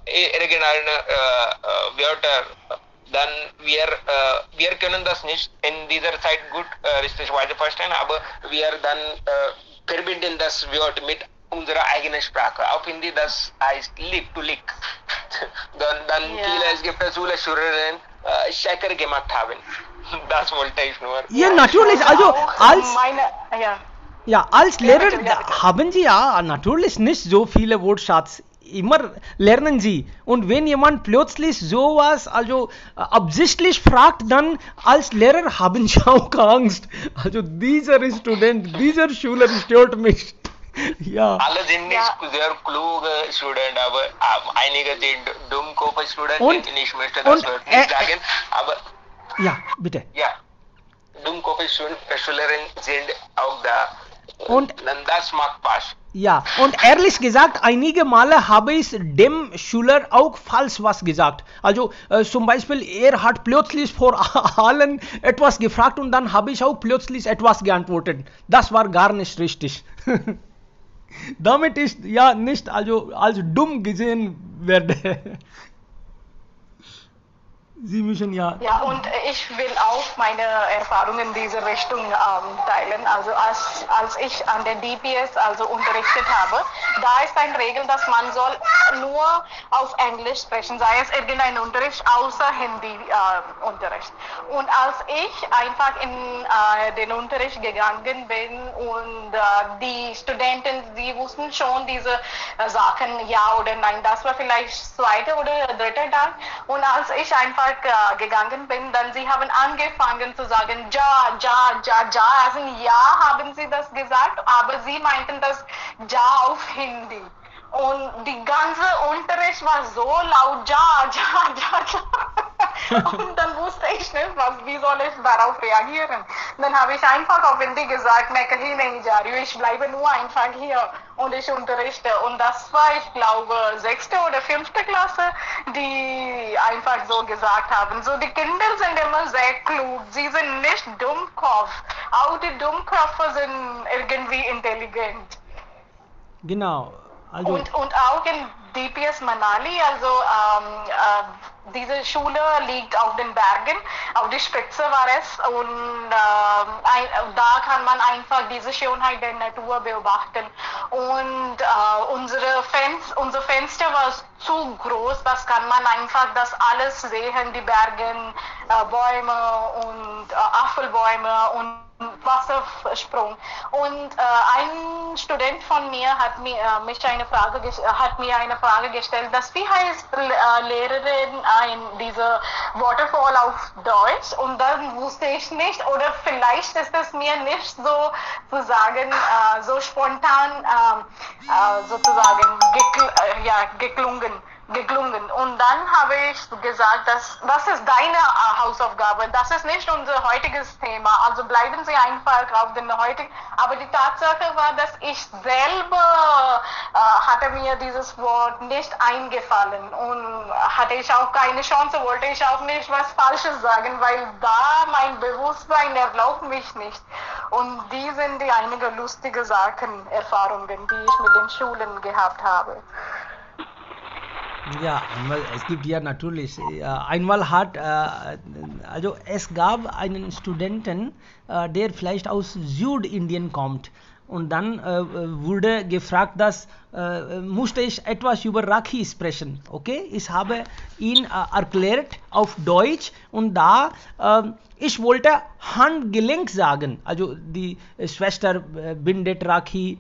irgendeine Wörter, dann wir können das nicht in dieser Zeit gut richtig weiter verstehen, aber wir dann verbinden das Wort mit unserer eigenen Sprache. Auf Hindi das heißt Lick to Lick. Dann es gibt viele Schülerinnen Checker gemacht haben. Das wollte ich nur. Ja, natürlich, also als Lehrer haben Sie ja natürlich nicht so viele Wortschatz. Immer lernen Sie. Und wenn jemand plötzlich sowas also absichtlich fragt, dann als Lehrer haben Sie auch Angst. Also dieser Student, dieser Schüler stört mich. Ja. Alle sind nicht sehr kluge Studenten, aber einige sind dummkopf Studenten. Ich möchte das Wort nicht sagen, aber ja, bitte. Ja, dummkopf Schülerinnen sind auch da. Und das macht Spaß. Ja, und ehrlich gesagt, einige Male habe ich dem Schüler auch falsch was gesagt. Also zum Beispiel, er hat plötzlich vor allen etwas gefragt und dann habe ich auch plötzlich etwas geantwortet. Das war gar nicht richtig. Damit ich ja nicht also als dumm gesehen werde. Sie müssen ja. Ja, und ich will auch meine Erfahrungen in diese Richtung teilen. Also als ich an der DPS also unterrichtet habe, da ist eine Regel, dass man soll nur auf Englisch sprechen, sei es irgendein Unterricht außer Hindi-Unterricht. Und als ich einfach in den Unterricht gegangen bin und die Studenten, sie wussten schon diese Sachen, ja oder nein, das war vielleicht zweiter oder dritter Tag. Und als ich einfach gegangen bin, dann sie haben angefangen zu sagen, ja, also ja haben sie das gesagt, aber sie meinten das ja auf Hindi. Und die ganze Unterricht war so laut, ja. Und dann wusste ich nicht, wie soll ich darauf reagieren. Dann habe ich einfach auf Hindi gesagt, ich bleibe nur einfach hier und ich unterrichte. Und das war, ich glaube, 6. oder 5. Klasse, die einfach so gesagt haben. So, die Kinder sind immer sehr klug, sie sind nicht Dummkopf. Auch die Dummköpfe sind irgendwie intelligent. Genau. Also und auch in DPS Manali, also diese Schule liegt auf den Bergen, auf die Spitze war es und da kann man einfach diese Schönheit der Natur beobachten und unser Fenster war zu groß, das kann man einfach das alles sehen, die Berge, Bäume und Apfelbäume und Wassersprung. Und ein Student von mir hat mir eine Frage gestellt, wie heißt Lehrerin diese Waterfall auf Deutsch? Und dann wusste ich nicht, oder vielleicht ist es mir nicht so zu sagen, so spontan sozusagen geklungen. Und dann habe ich gesagt, das ist deine Hausaufgabe, das ist nicht unser heutiges Thema, also bleiben Sie einfach auf den heutigen. Aber die Tatsache war, dass ich selber hatte mir dieses Wort nicht eingefallen und hatte ich auch keine Chance, wollte ich auch nicht was Falsches sagen, weil da mein Bewusstsein erlaubt mich nicht. Und die sind die einige lustige Erfahrungen, die ich mit den Schulen gehabt habe. Ja, es gibt ja natürlich, einmal also es gab einen Studenten, der vielleicht aus Südindien kommt und dann wurde gefragt, dass musste ich etwas über Rakhi sprechen. Okay, ich habe ihn erklärt auf Deutsch und da ich wollte Handgelenk sagen, also die Schwester bindet Rakhi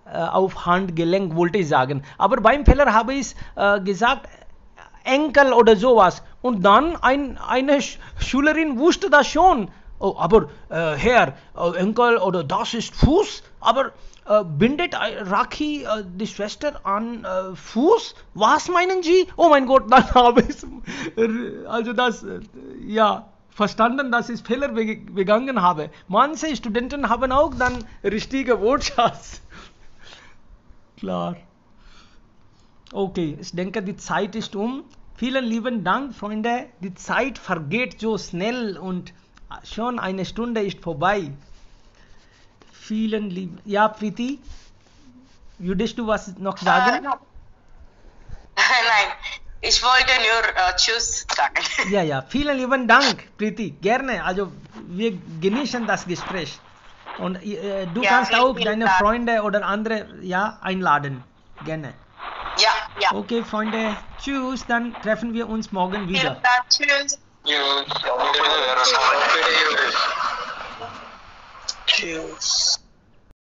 auf Handgelenk wollte ich sagen, aber beim Fehler habe ich gesagt Enkel oder sowas und dann eine Schülerin wusste das schon. Oh, aber Herr, Enkel oder das ist Fuß, aber bindet Rakhi die Schwester an Fuß? Was meinen Sie? Oh mein Gott, dann habe ich also das verstanden, dass ich Fehler begangen habe. Manche Studenten haben auch dann richtige Wortschatz. Klar. Okay, ich denke, die Zeit ist um. Vielen lieben Dank, Freunde. Die Zeit vergeht so schnell und schon eine Stunde ist vorbei. Vielen lieben... Ja, Preeti? Würdest du was noch sagen? Nein, ich wollte nur Tschüss sagen. Ja, vielen lieben Dank, Preeti. Gerne, also wir genießen das Gespräch. Und du kannst auch deine Freunde oder andere einladen. Gerne. Ja. Okay, Freunde. Tschüss, dann treffen wir uns morgen wieder. Vielen Dank, tschüss. Tschüss. Tschüss.